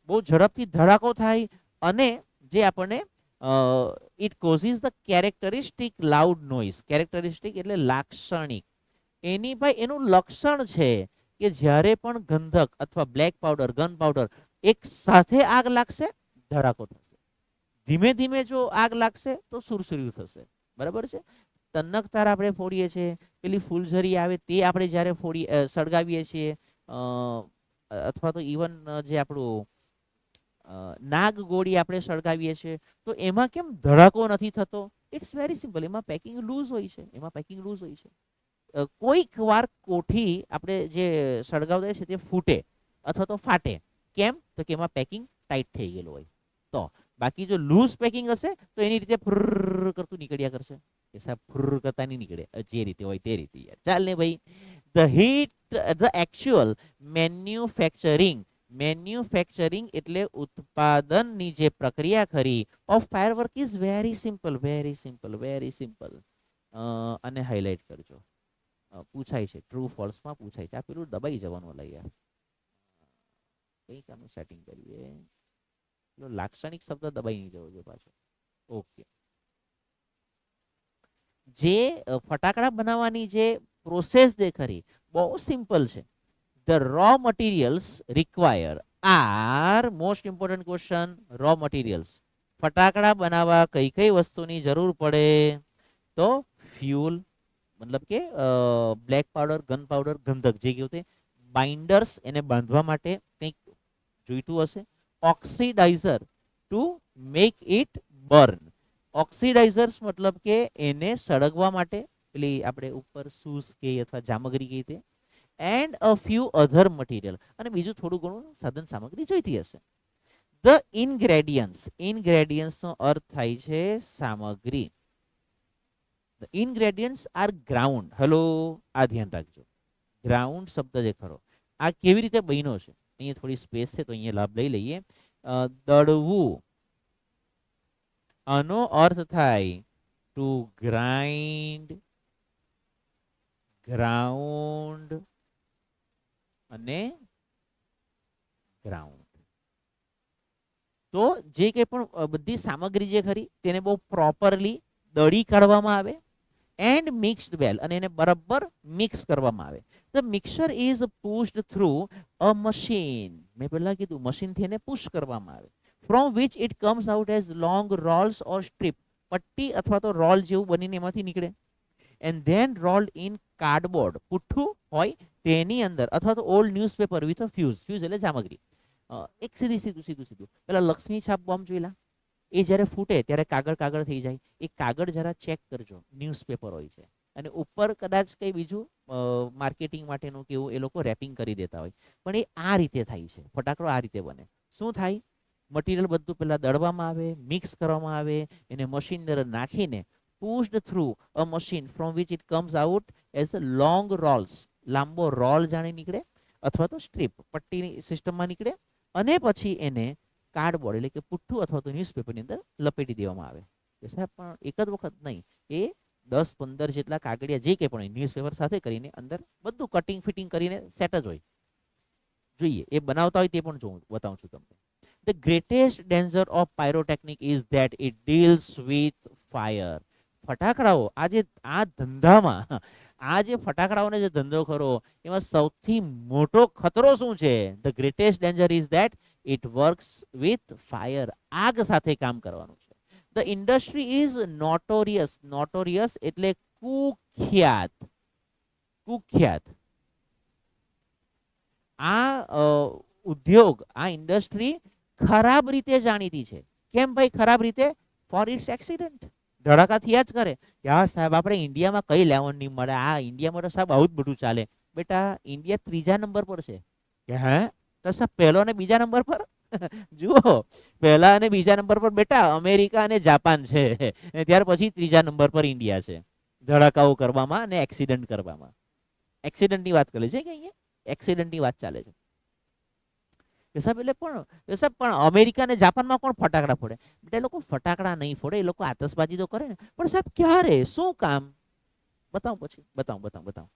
બહુ ઝડપથી ધડાકો થાય, અને જે આપણને it causes the characteristic loud noise. Characteristic એટલે લાક્ષણિક. એની ભાઈ એનું લક્ષણ છે કે જ્યારે પણ ગંધક અથવા બ્લેક પાવડર, ગન પાવડર એક સાથે આગ લાગશે ધડાકો થશે. ધીમે ધીમે જો આગ લાગશે તો સુરસુર્યું થશે. બરાબર છે? તન્નકતાર આપણે ફોડીએ છીએ, પેલી ફૂલઝરી આવે તે આપણે જ્યારે સળગાવીએ છીએ, અથવા તો ઇવન જે આપણું નાગ ગોળી આપણે સળગાવીએ છીએ, તો એમાં કેમ ધડાકો નથી થતો? It's very simple. એમાં પેકિંગ લૂઝ હોય છે, એમાં પેકિંગ લૂઝ હોય છે. કોઈક વાર કોઠી આપણે જે સળગાવતા છે તે ફૂટે અથવા તો ફાટે. કેમ તો કે એમાં પેકિંગ ટાઈટ થઈ ગયેલું હોય. તો બાકી જો લૂઝ પેકિંગ હશે તો એની રીતે ફુર કરતું નીકળ્યા કરશે. એ સાહેબ ફુર કરતા નહીં નીકળે, જે રીતે હોય તે રીતે યાર. ચાલ ને ભાઈ. The heat, the actual manufacturing એટલે ઉત્પાદનની જે પ્રક્રિયા ખરી of firework is very simple, very simple, very simple. અને હાઇલાઇટ કરજો. પૂછાય છે, ટ્રુ ફોલ્સમાં પૂછાય છે. આ પેલું દબાઈ જવાનું લઈ યાર, કંઈક આનું સેટિંગ કરીએ. લાક્ષણિક શબ્દ દબાઈ નહીં જવો જોઈએ પાછો. ઓકે. જે ફટાકડા બનાવવાની જે પ્રોસેસ જે ખરી બહુ સિમ્પલ છે. The raw materials require are most important question. Raw materials ફટાકડા બનાવવા કઈ કઈ વસ્તુની જરૂર પડે? તો ફ્યુલ મતલબ કે બ્લેક પાવડર, ગન પાવડર, ગંધક જે કહ્યું તે, બાઇન્ડર્સ એને બાંધવા માટે કંઈક જોઈતું હશે, oxidiser to make it burn. Oxidisers મતલબ કે એને સળગવા માટે પેલી આપણે ઉપર સૂસ કે અથવા જામગરી કહીએ તે, and a few other material, અને બીજું થોડું ઘણું સાધન સામગ્રી જોઈતી હશે. ધ ઇનગ્રેડિયન્ટ્સ, ઇનગ્રેડિયન્ટ્સ નો અર્થ થાય છે સામગ્રી. The ingredients are ground. Hello, આ ધ્યાન રાખજો. ગ્રાઉન્ડ શબ્દ જે ખરો આ કેવી રીતે બન્યો છે, અહીંયા થોડી સ્પેસ છે તો અહીંયા લાભ લઈ લઈએ. દળવું, આનો અર્થ થાય ટુ ગ્રાઇન્ડ, ગ્રાઉન્ડ અને ગ્રાઉન્ડ. તો જે કંઈ પણ બધી સામગ્રી જે ખરી તેને બહુ પ્રોપરલી દળી કાઢવામાં આવે, એન્ડ મિક્સ્ડ વેલ, અને એને બરાબર મિક્સ કરવામાં આવે. The mixer is pushed through a machine. મેં પહેલા કીધું મશીનથી એને પુશ કરવામાં આવે. From which it comes out as long rolls or strip. પટ્ટી અથવા તો રોલ જેવું બનીને એમાંથી નીકળે. And then rolled in cardboard, પુઠ્ઠું હોય તેની અંદર, અથવા તો old newspaper with a fuse. Fuse એટલે જામગ્રી. એક સીધી સીધું સીધું સીધું પેલા લક્ષ્મી છાપ બોમ્બ જોયેલા, એ જ્યારે ફૂટે ત્યારે કાગળ કાગળ થઈ જાય. એ કાગળ જરા ચેક કરજો, ન્યૂઝપેપર હોય છે. અને ઉપર કદાચ કંઈ બીજું માર્કેટિંગ માટેનું કેવું એ લોકો રેપિંગ કરી દેતા હોય. પણ એ આ રીતે થાય છે, ફટાકડો આ રીતે બને. શું થાય? મટીરિયલ બધું પહેલા દળવામાં આવે, મિક્સ કરવામાં આવે, એને મશીન અંદર નાખીને pushed through a machine from which it comes out as a long rolls. લાંબો રોલ જાણે નીકળે, અથવા તો સ્ટ્રીપ પટ્ટીની સિસ્ટમમાં નીકળે, અને પછી એને કાર્ડબોર્ડ એટલે કે પુઠ્ઠું અથવા તો ન્યૂઝપેપરની અંદર લપેટી દેવામાં આવે. સાહેબ પણ એક જ વખત નહીં, એ 10-15 જેટલા કાગળિયા જે કંઈ પણ ન્યૂઝપેપર સાથે કરીને અંદર બધું કટિંગ ફિટિંગ કરીને સેટ જ હોય. જોઈએ એ બનાવતા હોય તે પણ જોઉં બતાવું છું તમને. The greatest danger of pyrotechnic is that it deals with fire. ફટાકડાઓ આજે આ ધંધામાં, આ જે ફટાકડાઓનો જે ધંધો ખરો એમાં સૌથી મોટો ખતરો શું છે? The greatest danger is that it works with fire. આગ સાથે કામ કરવાનું છે. The industry is notorious. Notorious એટલે કુખ્યાત. કુખ્યાત. આ ઉદ્યોગ, આ ઇન્ડસ્ટ્રી ખરાબ રીતે જાણીતી છે. કેમ ભાઈ ખરાબ રીતે? Four it's accident. ધડાકા થયા જ કરે. યા સાહેબ આપણે ઇન્ડિયામાં કઈ લેવાનું નહીં મળે, આ ઇન્ડિયામાં તો સાહેબ આવું જ બધું ચાલે. બેટા ઇન્ડિયા 3જા નંબર પર છે. કે હે? તો સાહેબ પહેલો અને બીજા નંબર પર જુઓ, પહેલા અને બીજા નંબર પર બેટા અમેરિકા અને જાપાન છે, ત્યાર પછી 3જા નંબર પર ઇન્ડિયા છે ધડાકાઓ કરવામાં અને એક્સિડન્ટ કરવામાં. એક્સિડન્ટની વાત કરે છે કે અહીંયા એક્સિડન્ટની વાત ચાલે છે. સાહેબ એટલે પણ સાહેબ પણ અમેરિકા અને જાપાનમાં કોણ ફટાકડા ફોડે? એટલે એ લોકો ફટાકડા નહીં ફોડે, એ લોકો આતશબાજી તો કરે ને. પણ સાહેબ ક્યારે, શું કામ? બતાવું પછી, બતાવું.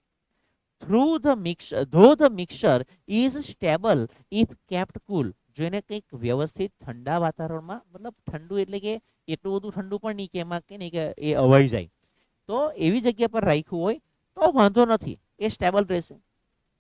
Through the mixer, though the mixer is stable if kept cool. જો એને કંઈક વ્યવસ્થિત ઠંડા વાતાવરણમાં, મતલબ ઠંડુ એટલે કે એટલું બધું ઠંડુ પણ નહીં કે એમાં કે નહીં કે એ અવાઈ જાય, તો એવી જગ્યા પર રાખ્યું હોય તો વાંધો નથી, એ સ્ટેબલ રહેશે.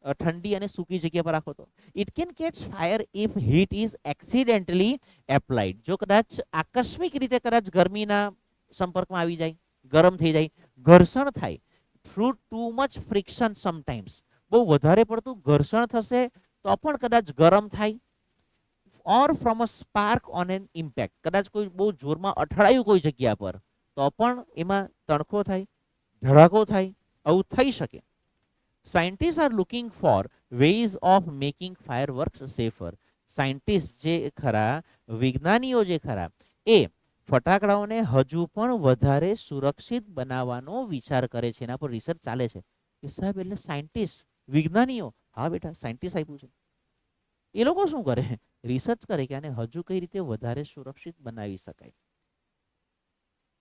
ઠંડી અને સૂકી જગ્યા પર રાખો તો. It can catch fire if heat is accidentally applied. જો કદાચ આકસ્મિક રીતે કદાચ ગરમીના સંપર્કમાં આવી જાય, ગરમ થઈ જાય, ઘર્ષણ થાય. Through too much friction sometimes. બહુ વધારે પડતું ઘર્ષણ થશે તો પણ કદાચ ગરમ થાય. Or from a spark on an impact. કદાચ કોઈ બહુ જોરમાં અથડાયું કોઈ જગ્યા પર તો પણ એમાં તણખો થાય, ધડાકો થાય, આવું થઈ શકે. Scientist are looking for ways of making fireworks safer. Scientist જે ખરા, વિજ્ઞાનીઓ જે ખરા, એ ફટાકડાઓને હજુ પણ વધારે સુરક્ષિત બનાવવાનો વિચાર કરે છે, એના પર રિસર્ચ ચાલે છે. કે સાહેબ એટલે સાયન્ટિસ્ટ, વિજ્ઞાનીઓ? હા બેટા સાયન્ટિસ્ટ આપ્યું છે. એ લોકો શું કરે? રિસર્ચ કરે કે આને હજુ કઈ રીતે વધારે સુરક્ષિત બનાવી શકાય.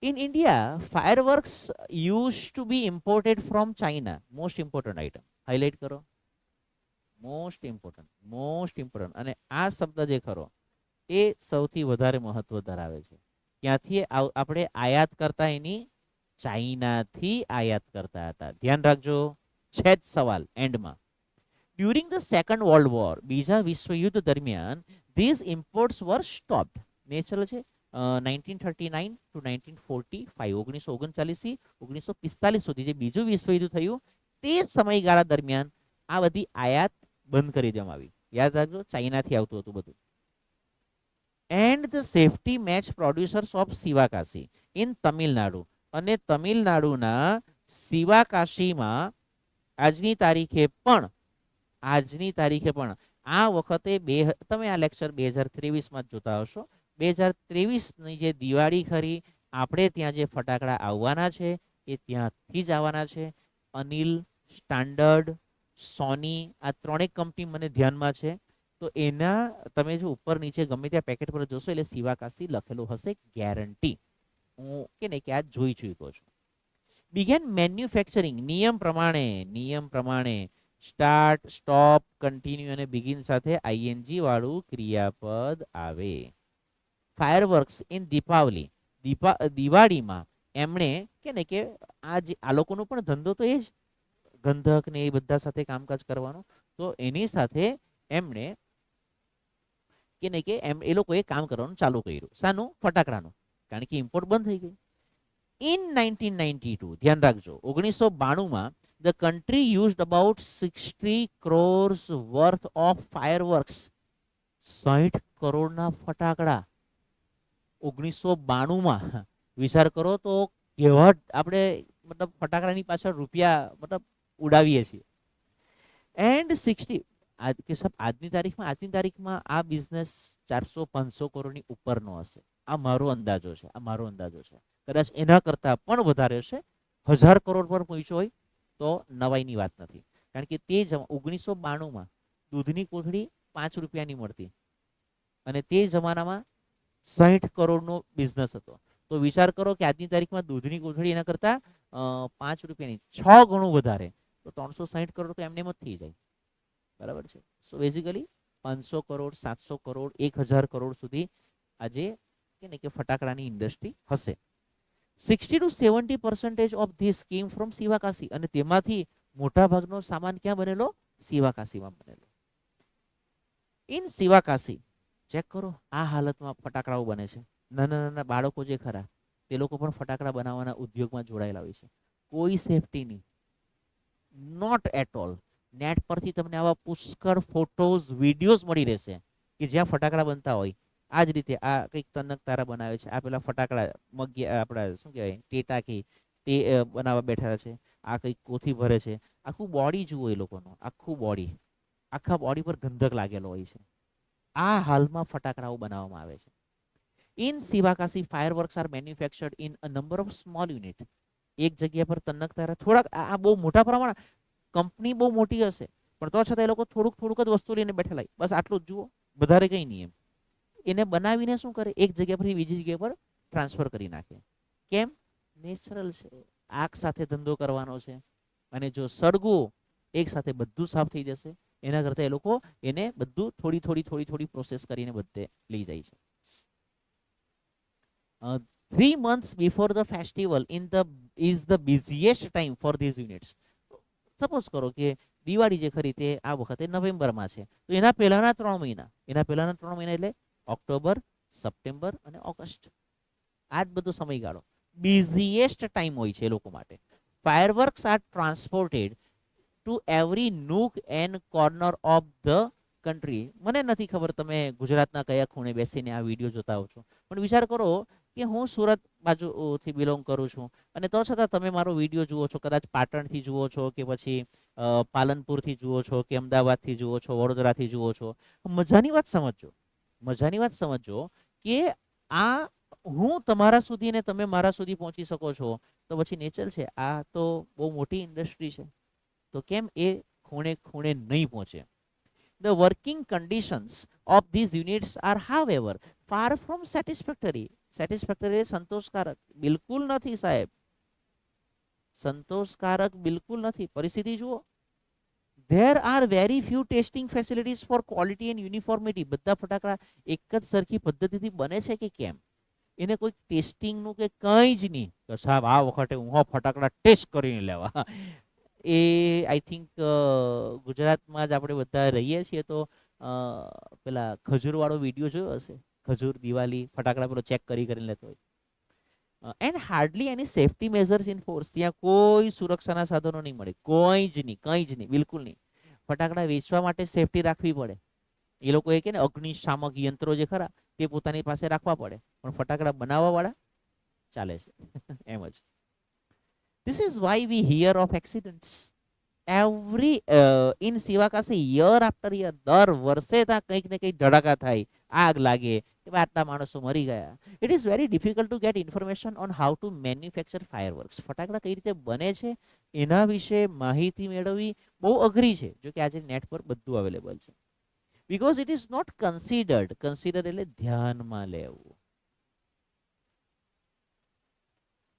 In India, fireworks used to be imported from China. Most important item. Highlight કરો. Most important. Most important. અને આ શબ્દ જે ખરો એ સૌથી વધારે મહત્વ ધરાવે છે. ક્યાંથી આપણે આયાત કરતા? એની ચાઇનાથી આયાત કરતા હતા. ધ્યાન રાખજો. છે જ સવાલ એન્ડમાં. During the second world war, બીજા વિશ્વયુદ્ધ દરમિયાન, these imports were stopped. Natural છે. 1939 ટુ 1945, 1939 થી 1945 સુધી જે બીજું વિશ્વયુદ્ધ થયું તે સમયગાળા દરમિયાન આ બધી આયાત બંધ કરી દેવામાં આવી. યાદ રાખજો, ચાઇનાથી આવતું હતું બધું. And the safety match producers of Sivakasi in Tamil Nadu, અને તમિલનાડુના શિવાકાશીમાં આજની તારીખે પણ આ વખતે તમે આ લેક્ચર 2023માં જ જોતા હશો. 2023ની જે દિવાળી ખરી, આપણે ત્યાં જે ફટાકડા આવવાના છે એ ત્યાંથી જ આવવાના છે. અનિલ, સ્ટાન્ડર્ડ, સોની, આ ત્રણેય કંપની મને ધ્યાનમાં છે. તો એના તમે જો ઉપર નીચે ગમે ત્યાં પેકેટ પર જોશો એટલે શિવાકાશી લખેલું હશે, ગેરંટી. હું કે નહીં કે આ જોઈ ચૂક્યો છું. બિગેન મેન્યુફેક્ચરિંગ, નિયમ પ્રમાણે સ્ટાર્ટ, સ્ટોપ, કન્ટિન્યુ અને બિગિન સાથે આઈએનજી વાળું ક્રિયાપદ આવે. ફાયરવર્ક્સ ઇન દીપાવલી, દિવાળીમાં એમણે કે ને કે આ લોકોનો પણ ધંધો તો એ જ ગંધક ને એ બધા સાથે કામકાજ કરવાનું. તો એની સાથે એમણે કે નહીં કે એ લોકોએ કામ કરવાનું ચાલુ કર્યું. શાનું? ફટાકડાનું. કારણ કે ઇમ્પોર્ટ બંધ થઈ ગઈ. ઇન 1992, ધ્યાન રાખજો, 1992માં the country used about 60 crores worth of fireworks. 60 કરોડના ફટાકડા 1992માં. વિચાર કરો તો કેવા આપણે મતલબ ફટાકડાની પાછળ રૂપિયા મતલબ ઉડાવીએ છીએ. એન્ડ 60, આજની તારીખમાં આ બિઝનેસ 400-500 કરોડની ઉપરનો હશે. આ મારો અંદાજો છે. કદાચ એના કરતા પણ વધારે હશે. 1000 કરોડ પર પહોંચ્યો હોય તો નવાઈની વાત નથી. કારણ કે તે 1992માં દૂધની કોથળી 5 રૂપિયાની મળતી, અને તે જમાનામાં 60 કરોડનો બિઝનેસ હતો. તો વિચાર કરો કે આજની તારીખમાં દૂધની કોથળી એના કરતા 5 રૂપિયાની 6 ગણું વધારે, તો 360 કરોડ તો એમને એમ જ થઈ જાય. બરાબર છે. સો બેઝિકલી 500 કરોડ, 700 કરોડ, 1000 કરોડ સુધી આજે કે ફટાકડાની ઇન્ડસ્ટ્રી હશે. 60-70% of this came from Sivakasi, અને તેમાંથી મોટા ભાગનો સામાન ક્યાં બનેલો? શિવાકાશીમાં બનેલો. ઇન શિવાકાશી, ચેક કરો આ હાલતમાં ફટાકડાઓ બને છે. નાના નાના બાળકો જે ખરા તે લોકો પણ ફટાકડા બનાવવાના ઉદ્યોગમાં જોડાયેલા હોય છે. કોઈ સેફટી નહીં, નોટ એટ ઓલ. નેટ પરથી તમને આવા પુષ્કળ ફોટોઝ, વિડીયોઝ મળી રહેશે કે જ્યાં ફટાકડા બનતા હોય. આ જ રીતે આ કંઈક તનક તારા બનાવે છે, આ પેલા ફટાકડા આપણા શું કહેવાય ટેટા કે તે બનાવવા બેઠા છે. આ કંઈક કોથી ભરે છે. આખું બોડી જુઓ એ લોકોનું, આખા બોડી પર ગંધક લાગેલો હોય છે. આ હાલમાં ફટાકડાઓ બનાવવામાં આવે છે. In Sivakasi, fireworks are manufactured in a number of small unit. એક જગ્યા પર તનક તારા થોડાક, આ બહુ મોટા પ્રમાણ, કંપની બહુ મોટી હશે પણ તો છતાં એ લોકો થોડુંક જ વસ્તુ લઈને બેઠેલા, બસ આટલું જ જુઓ, વધારે કંઈ નહીં. એને બનાવીને શું કરે? એક જગ્યા પરથી બીજી જગ્યા પર ટ્રાન્સફર કરી નાખે. કેમ? નેચરલ છે. આગ સાથે ધંધો કરવાનો છે, અને જો સળગવું એક સાથે બધું સાફ થઈ જશે. એના કરતા એ લોકો એને બધું થોડી પ્રોસેસ કરીને બધે લઈ જાય છે. 3 months before the festival is the busiest time for these units. Suppose કરો કે દિવાળી જે ખરી તે આ વખતે નવેમ્બરમાં છે, તો એના પહેલાના 3 મહિના એટલે ઓક્ટોબર, સપ્ટેમ્બર અને ઓગસ્ટ, આ જ બધો સમયગાળો બિઝીએસ્ટ ટાઈમ હોય છે એ લોકો માટે. Fireworks are transported to every nook and corner of the country. મને નથી ખબર તમે ગુજરાતના કયા ખૂણે બેસીને આ વિડીયો જોતા હો છો, પણ વિચાર કરો કે હું સુરત બાજુથી બિલોંગ કરું છું, અને તો છતાં તમે મારો વિડીયો જુઓ છો, કદાચ પાટણથી જુઓ છો, કે પછી પાલનપુરથી જુઓ છો, કે અમદાવાદથી જુઓ છો, વડોદરાથી જુઓ છો. મજાની વાત સમજજો કે આ હું તમારા સુધી ને તમે મારા સુધી પહોંચી શકો છો, તો પછી નેચર છે. આ તો બહુ મોટી ઇન્ડસ્ટ્રી છે, તો કેમ એ ખૂણે ખૂણે નહીં પહોંચે? The working conditions of these units are, however, far from satisfactory. સંતોષકારક બિલકુલ નથી સાહેબ, સંતોષકારક બિલકુલ નથી. પરિસ્થિતિ જુઓ. There are very few testing facilities for quality and uniformity. બધા ફટાકડા એક જ સરખી પદ્ધતિથી બને છે કે કેમ? એને કોઈ ટેસ્ટિંગનું કે કંઈ જ નહીં. તો સાહેબ આ વખતે હું ફટાકડા ટેસ્ટ કરીને લેવા, એ આઈ થિંક ગુજરાતમાં જ આપણે બધા રહીએ છીએ તો પેલા ખજૂર વાળો વિડીયો જોયો હશે. ખજૂર દિવાળી ફટાકડા પેલો ચેક કરીને લેતો હોય. And hardly any safety measures in force. ત્યાં કોઈ સુરક્ષાના સાધનો નહીં મળે, કોઈ જ નહીં, કંઈ જ નહીં, બિલકુલ નહીં. ફટાકડા વેચવા માટે સેફ્ટી રાખવી પડે. એ લોકો એ કે ને અગ્નિશામક યંત્રો જે ખરા તે પોતાની પાસે રાખવા પડે, પણ ફટાકડા બનાવવા વાળા ચાલે છે. એમ જ. This is why we hear of accidents every in Sivakasi year after year. દર વર્ષે ત્યાં કંઈક ને કંઈક ધડાકા થાય, આગ લાગે, કે ભાઈ આટલા માણસો મરી ગયા. It is very difficult to gate information on how to manufacture fireworks. ફટાકડા કઈ રીતે બને છે એના વિશે માહિતી મેળવવી બહુ અઘરી છે. જો કે આજે નેટ પર બધું અવેલેબલ છે. Because it is not considered. Consider એટલે ધ્યાનમાં લેવું.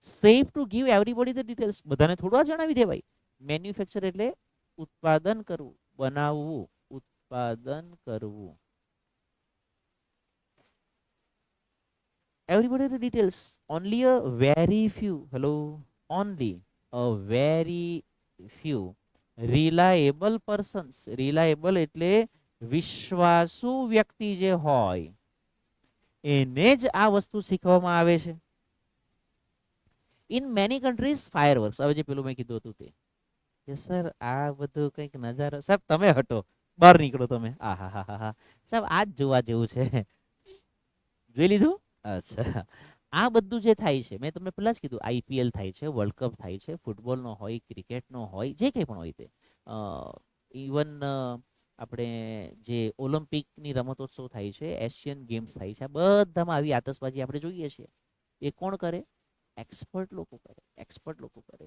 Safe to give everybody the details. બધાને થોડું જણાવી દેવાય. મેન્યુફેક્ચર એટલે ઉત્પાદન કરવું, બનાવવું, ઉત્પાદન કરવું. Everybody the details. Only a very few. Hello. Only a very few reliable persons. Reliable એટલે વિશ્વાસુ વ્યક્તિ જે હોય એને જ આ વસ્તુ શીખવામાં આવે છે. In many countries fireworks. હવે જે પેલું મેં કીધું હતું તે કે સર આ બધું કંઈક નજારો. સાહેબ તમે હટો, બહાર નીકળો તમે. આ હા હા હા હા સાહેબ આ જ જોવા જેવું છે. જોઈ લીધું? અચ્છા. આ બધું જે થાય છે મેં તમને પહેલા જ કીધું, આઈપીએલ થાય છે, વર્લ્ડ કપ થાય છે, ફૂટબોલનો હોય, ક્રિકેટનો હોય, જે કંઈ પણ હોય તે. ઇવન આપણે જે ઓલિમ્પિકની રમતોત્સવ થાય છે, એશિયન ગેમ્સ થાય છે, આ બધામાં આવી આતશબાજી આપણે જોઈએ છીએ. એ કોણ કરે? એક્સપર્ટ લોકો કરે. એક્સપર્ટ લોકો કરે.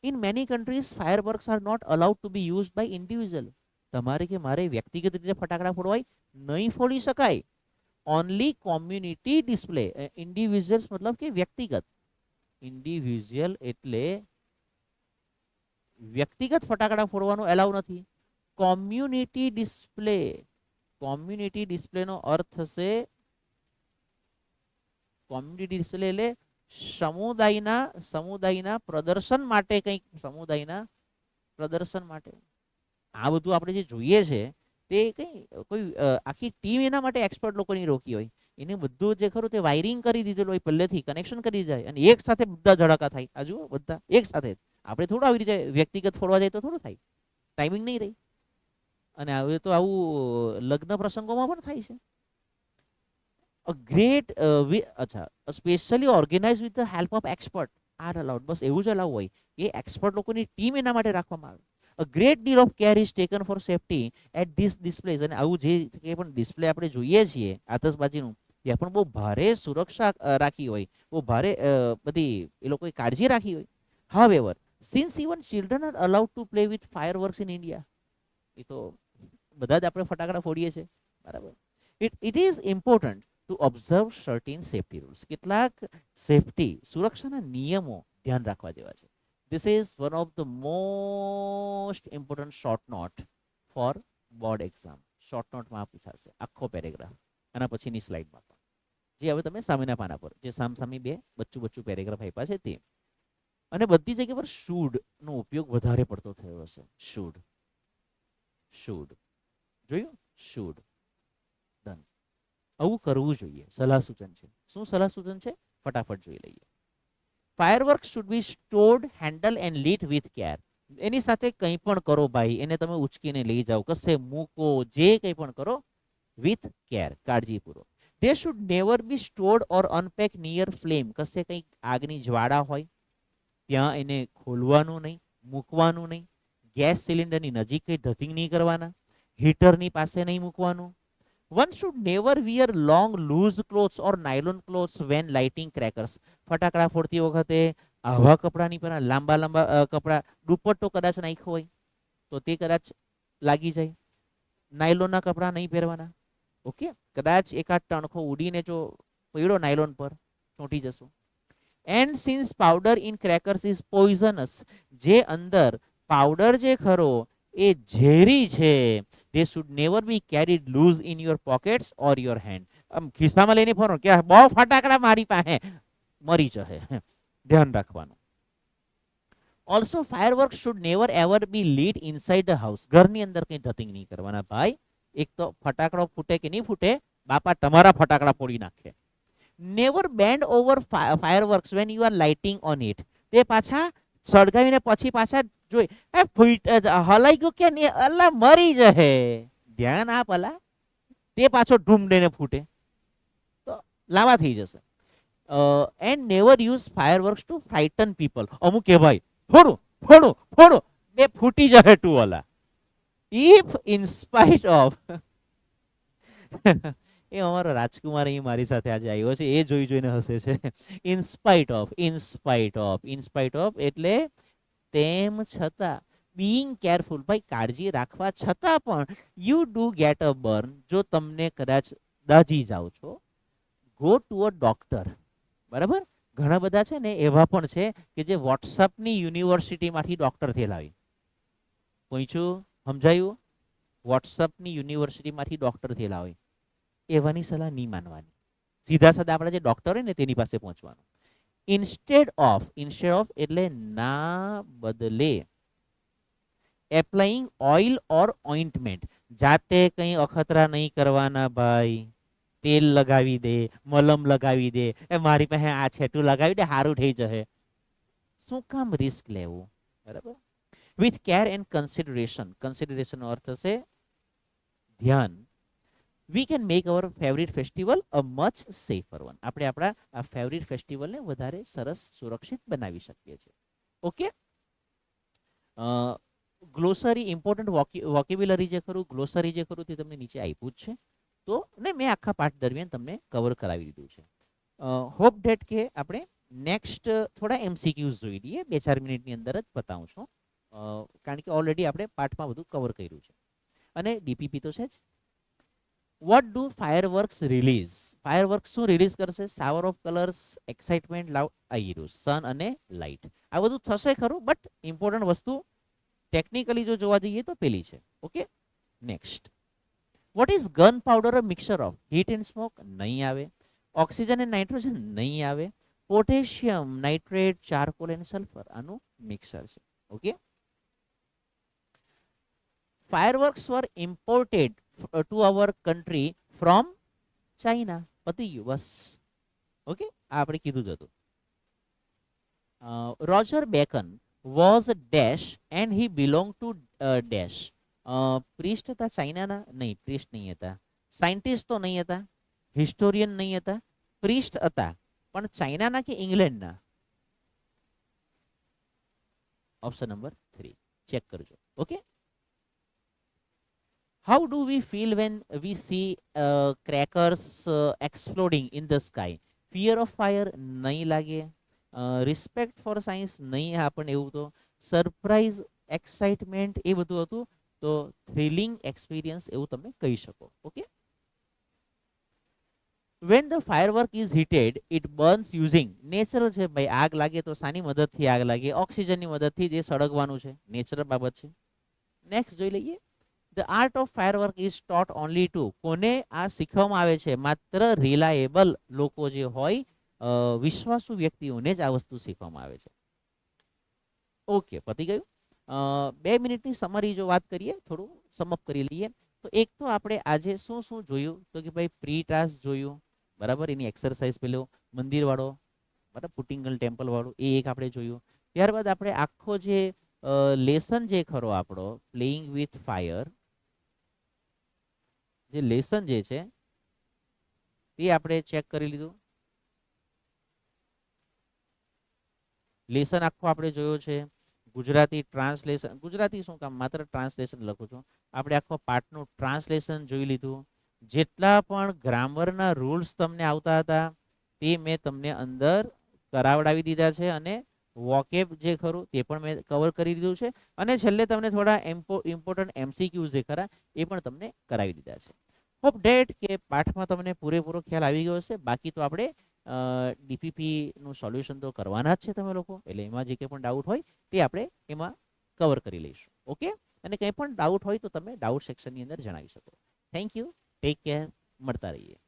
In many countries fireworks are not allowed to be used by individual. તમારે કે મારે વ્યક્તિગત રીતે ફટાકડા ફોડવાય નહીં, ફોડી શકાય. Only community display. ઇન્ડિવિજ્યુઅલ્સ મતલબ કે વ્યક્તિગત. ઇન્ડિવિજ્યુઅલ એટલે વ્યક્તિગત ફટાકડા ફોડવાનું એલાઉ નથી. Community display. કોમ્યુનિટી ડિસ્પ્લેનો અર્થ થશે, કોમ્યુનિટી ડિસ્પ્લે એટલે સમુદાયના પ્રદર્શન માટે, કંઈક સમુદાયના પ્રદર્શન માટે. આ બધું આપણે જે જોઈએ છે તે કઈ કોઈ આખી ટીમ એના માટે એક્સપર્ટ લોકોની રોકી હોય. એને બધું જે ખરું તે વાયરિંગ કરી દીધેલું હોય, પહેલેથી કનેક્શન કરી જાય અને એક સાથે બધા ધડાકા થાય. આ જુઓ બધા એક સાથે. આપણે થોડું આવી રીતે વ્યક્તિગત ફોડવા જાય તો થોડું થાય, ટાઈમિંગ નહીં રહી. અને હવે તો આવું લગ્ન પ્રસંગોમાં પણ થાય છે. a great અચ્છા specially organise with the help of expert are allowed. બસ એવું જ અલાઉ હોય કે એક્સપર્ટ લોકોની ટીમ એના માટે રાખવામાં આવે. a great deal of care is taken for safety at these displays. અને આવું જે કંઈ પણ ડિસ્પ્લે આપણે જોઈએ છીએ આતશબાજીનું, ત્યાં પણ બહુ ભારે સુરક્ષા રાખી હોય, બહુ ભારે બધી એ લોકોએ કાળજી રાખી હોય. however, since even children are allowed to play with fireworks in India, એ તો બધા જ આપણે ફટાકડા ફોડીએ છીએ, બરાબર. It is important to observe certain safety rules. કેટલાક સેફ્ટી સુરક્ષાના નિયમો ધ્યાન રાખવા જેવા છે. This is one of the most important short note for board exam. Short નોટમાં પૂછાશે આખો પેરેગ્રાફ, આના પછીની સ્લાઇડમાં પણ. જે હવે તમે સામેના પાના પર જે સામસામી બે બચ્ચું પેરેગ્રાફ આપ્યા છે તે. અને બધી જગ્યા પર શુડ નો ઉપયોગ વધારે પડતો થયો હશે. શુડ, શુડ જોયું? શુડ. ડન. આવું કરવું જોઈએ. સલાહ સૂચન છે. શું સલાહ સૂચન છે? ફટાફટ જોઈ લઈએ. Firework should be stored, handle and lit with care. એની સાથે કંઈ પણ કરો ભાઈ, એને તમે ઉચકીને લઈ જાઓ, કશે મૂકો, જે કંઈ પણ કરો, વિથ કેર, કાળજીપૂર્વક. They should never be stored or unpack near flame. કશે કંઈક આગની જ્વાળા હોય ત્યાં એને ખોલવાનું નહીં, મૂકવાનું નહીં. ગેસ સિલિન્ડરની નજીક કંઈ ધતિંગ નહીં કરવાના. હીટરની પાસે નહીં મૂકવાનું. One should never wear long loose clothes or nylon clothes when lighting crackers. ફટાકડા ફોડતી વખતે આવા કપડાની પર લાંબા લાંબા કપડા, દુપટ્ટો કદાચ નાખ્યો હોય તો તે કદાચ લાગી જાય. નાયલોનના કપડા નહીં પહેરવાના. ઓકે, કદાચ એકાદ ટણખો ઉડીને જો પડ્યો નાયલોન પર, ચોંટી જશો. And since powder in crackers is poisonous. જે અંદર પાવડર જે ખરો એ ઝેરી છે. they should never be carried loose in your pockets or your hand. આમ ખિસ્સામાં લઈને ફરો કે બહુ ફટાકડા મારી પાસે, મરી જશે. ધ્યાન રાખવાનું. Also firework should never ever be lead inside the house. ઘરની અંદર કંઈ ધતિંગ નહીં કરવાના ભાઈ. એક તો ફટાકડો ફૂટે કે નહીં ફૂટે, બાપા તમારા ફટાકડા ફોડી નાખે. Never band over fireworks when you are lighting on it. તે પાછા સળગાવીને પછી પાછા જોઈ હલાઈ ગયો કે નહીં, અલ્લા મરી જશે. ધ્યાન આપ અલા, તે પાછો ઢૂમડેને ફૂટે તો લાવા થઈ જશે. And never use fireworks to frighten people. અમુક કે ભાઈ ફોડું ફોડું ફોડું, બે ફૂટી જશે તું અલા. ઇફ ઇન સ્પાઇટ ઓફ એ અમારો રાજકુમાર અહીં મારી સાથે આજે આવ્યો છે, એ જોઈ જોઈને હસે છે. ઇન સ્પાઇટ ઓફ એટલે તેમ છતાં, બીઈંગ કેરફુલ ભાઈ કાળજી રાખવા છતાં પણ, you do get a burn, જો તમને કદાચ દાજી જાઓ છો, ગો ટુ અ ડોક્ટર. બરાબર, ઘણા બધા છે ને એવા પણ છે કે જે વોટ્સઅપની યુનિવર્સિટીમાંથી ડોક્ટર થયેલા હોય. પૂછ્યું, સમજાયું? વોટ્સઅપની યુનિવર્સિટીમાંથી ડોક્ટર થયેલા હોય, એવાની સલાહ નહીં માનવાની. સીધા સાદા આપણે જે ડોક્ટર હોય ને તેની પાસે પહોંચવાનું. ઇન્સ્ટેડ ઓફ એટલે ના બદલે, એપ્લાઇંગ ઓઇલ ઓર ઓઇન્ટમેન્ટ, જાતે કંઈ અખતરા નહીં કરવાના ભાઈ. તેલ લગાવી દે, મલમ લગાવી દે, એ મારી પાસે આ છે તું લગાવી દે સારું થઈ જશે. શું કામ રિસ્ક લેવું? બરાબર. વિથ કેર એન્ડ કન્સિડરેશન નો અર્થ છે ધ્યાન. We can make hour favourite festival a much safer one. આપણે આપણા આ ફેવરિટ ફેસ્ટિવલને વધારે સરસ સુરક્ષિત બનાવી શકીએ છીએ. ઓકે, ગ્લોસરી ઇમ્પોર્ટન્ટ વોકેબ્યુલરી જે ખરું, ગ્લોસરી જે ખરું તે તમને નીચે આપ્યું જ છે. તો ને મેં આખા પાઠ દરમિયાન તમને કવર કરાવી દીધું છે. હોપ ડેટ કે આપણે નેક્સ્ટ થોડા એમસીક્યુઝ જોઈ લઈએ, 2-4 મિનિટની અંદર જ બતાવું છું. કારણ કે ઓલરેડી આપણે પાઠમાં બધું કવર કર્યું છે અને ડીપીપી તો છે જ. What do fireworks release? Fireworks શું રિલીઝ કરશે? Shower of colours, excitement, loud આઈરોસ, સન અને લાઇટ. આ બધું થશે ખરું, બટ ઇમ્પોર્ટન્ટ વસ્તુ ટેકનિકલી જો જોવા જઈએ તો પેલી છે. Okay, next. What is gun powder a mixture of? Heat and smoke નહીં આવે. ઓક્સિજન એન્ડ નાઇટ્રોજન નહીં આવે. Potassium, nitrate, charcoal and sulphur આનું મિક્સર છે. Okay, fireworks were imported to our country from China. પતી ગયું બસ. ઓકે, આ આપણે કીધું જ હતું. Roger bacon was dash and he belong to dash. Priest હતા ચાઇનાના? નહીં, પ્રિસ્ટ નહીં હતા. સાયન્ટિસ્ટ તો નહીં હતા, હિસ્ટોરિયન નહીં હતા, પ્રિસ્ટ હતા પણ ચાઇનાના કે ઇંગ્લેન્ડના? ઓપ્શન નંબર 3 ચેક કરજો. Okay, how do we feel when we see crackers exploding in the sky? Fear of fire નહીં લાગે. Respect for science નહીં આપણને એવું. તો સરપ્રાઇઝ, એક્સાઇટમેન્ટ એ બધું હતું. તો થ્રિલિંગ એક્સપિરિયન્સ એવું તમે કહી શકો. Okay, when the firework is heated it burns using natural છે ભાઈ. આગ લાગે તો શાની મદદથી આગ લાગે? ઓક્સિજનની મદદથી જે સળગવાનું છે, નેચરલ બાબત છે. નેક્સ્ટ જોઈ લઈએ. The art of firework is taught only to, કોને આ શીખવામાં આવે છે? માત્ર રિલાયેબલ લોકો જે હોય, વિશ્વાસુ વ્યક્તિઓને જ આ વસ્તુ શીખવામાં આવે છે. ઓકે, પતી ગયું. 2 મિનિટની સમરી જો વાત કરીએ, થોડું સમઅપ કરી લઈએ. તો એક તો આપણે આજે શું શું જોયું? તો કે ભાઈ પ્રી ટાસ્ક જોયું, બરાબર. એની એક્સરસાઇઝ પેલો મંદિર વાળો, બરાબર, પુટિંગલ ટેમ્પલ વાળું, એ એક આપણે જોયું. ત્યારબાદ આપણે આખો જે લેસન જે ખરો આપણો પ્લેઇંગ વિથ ફાયર, જે લેસન જે છે તે આપણે ચેક કરી લીધું. લેસન આખો આપણે જોયો છે. ગુજરાતી ટ્રાન્સલેશન, ગુજરાતી શું કામ, માત્ર ટ્રાન્સલેશન લખું છું. આપણે આખો પાઠનું ટ્રાન્સલેશન જોઈ લીધું. જેટલા પણ ગ્રામરના રૂલ્સ તમને આવતા હતા તે મેં તમને અંદર કરાવડાવી દીધા છે અને વોકેબ જે ખરું તે પણ મેં કવર કરી દીધું છે. અને છેલ્લે તમને થોડા ઇમ્પોર્ટન્ટ એમસીક્યુઝ જે ખરા એ પણ તમને કરાવી દીધા છે. હોપ ડેટ કે પાઠમાં તમને પૂરેપૂરો ખ્યાલ આવી ગયો હશે. બાકી તો આપણે ડીપીપી નું સોલ્યુશન તો કરવાના જ છે તમે લોકો, એટલે એમાં જે કંઈ પણ ડાઉટ હોય તે આપણે એમાં કવર કરી લઈશું. ઓકે, અને કંઈ પણ ડાઉટ હોય તો તમે ડાઉટ સેક્શનની અંદર જણાવી શકો. થેન્ક યુ, ટેક કેર, મળતા રહીએ.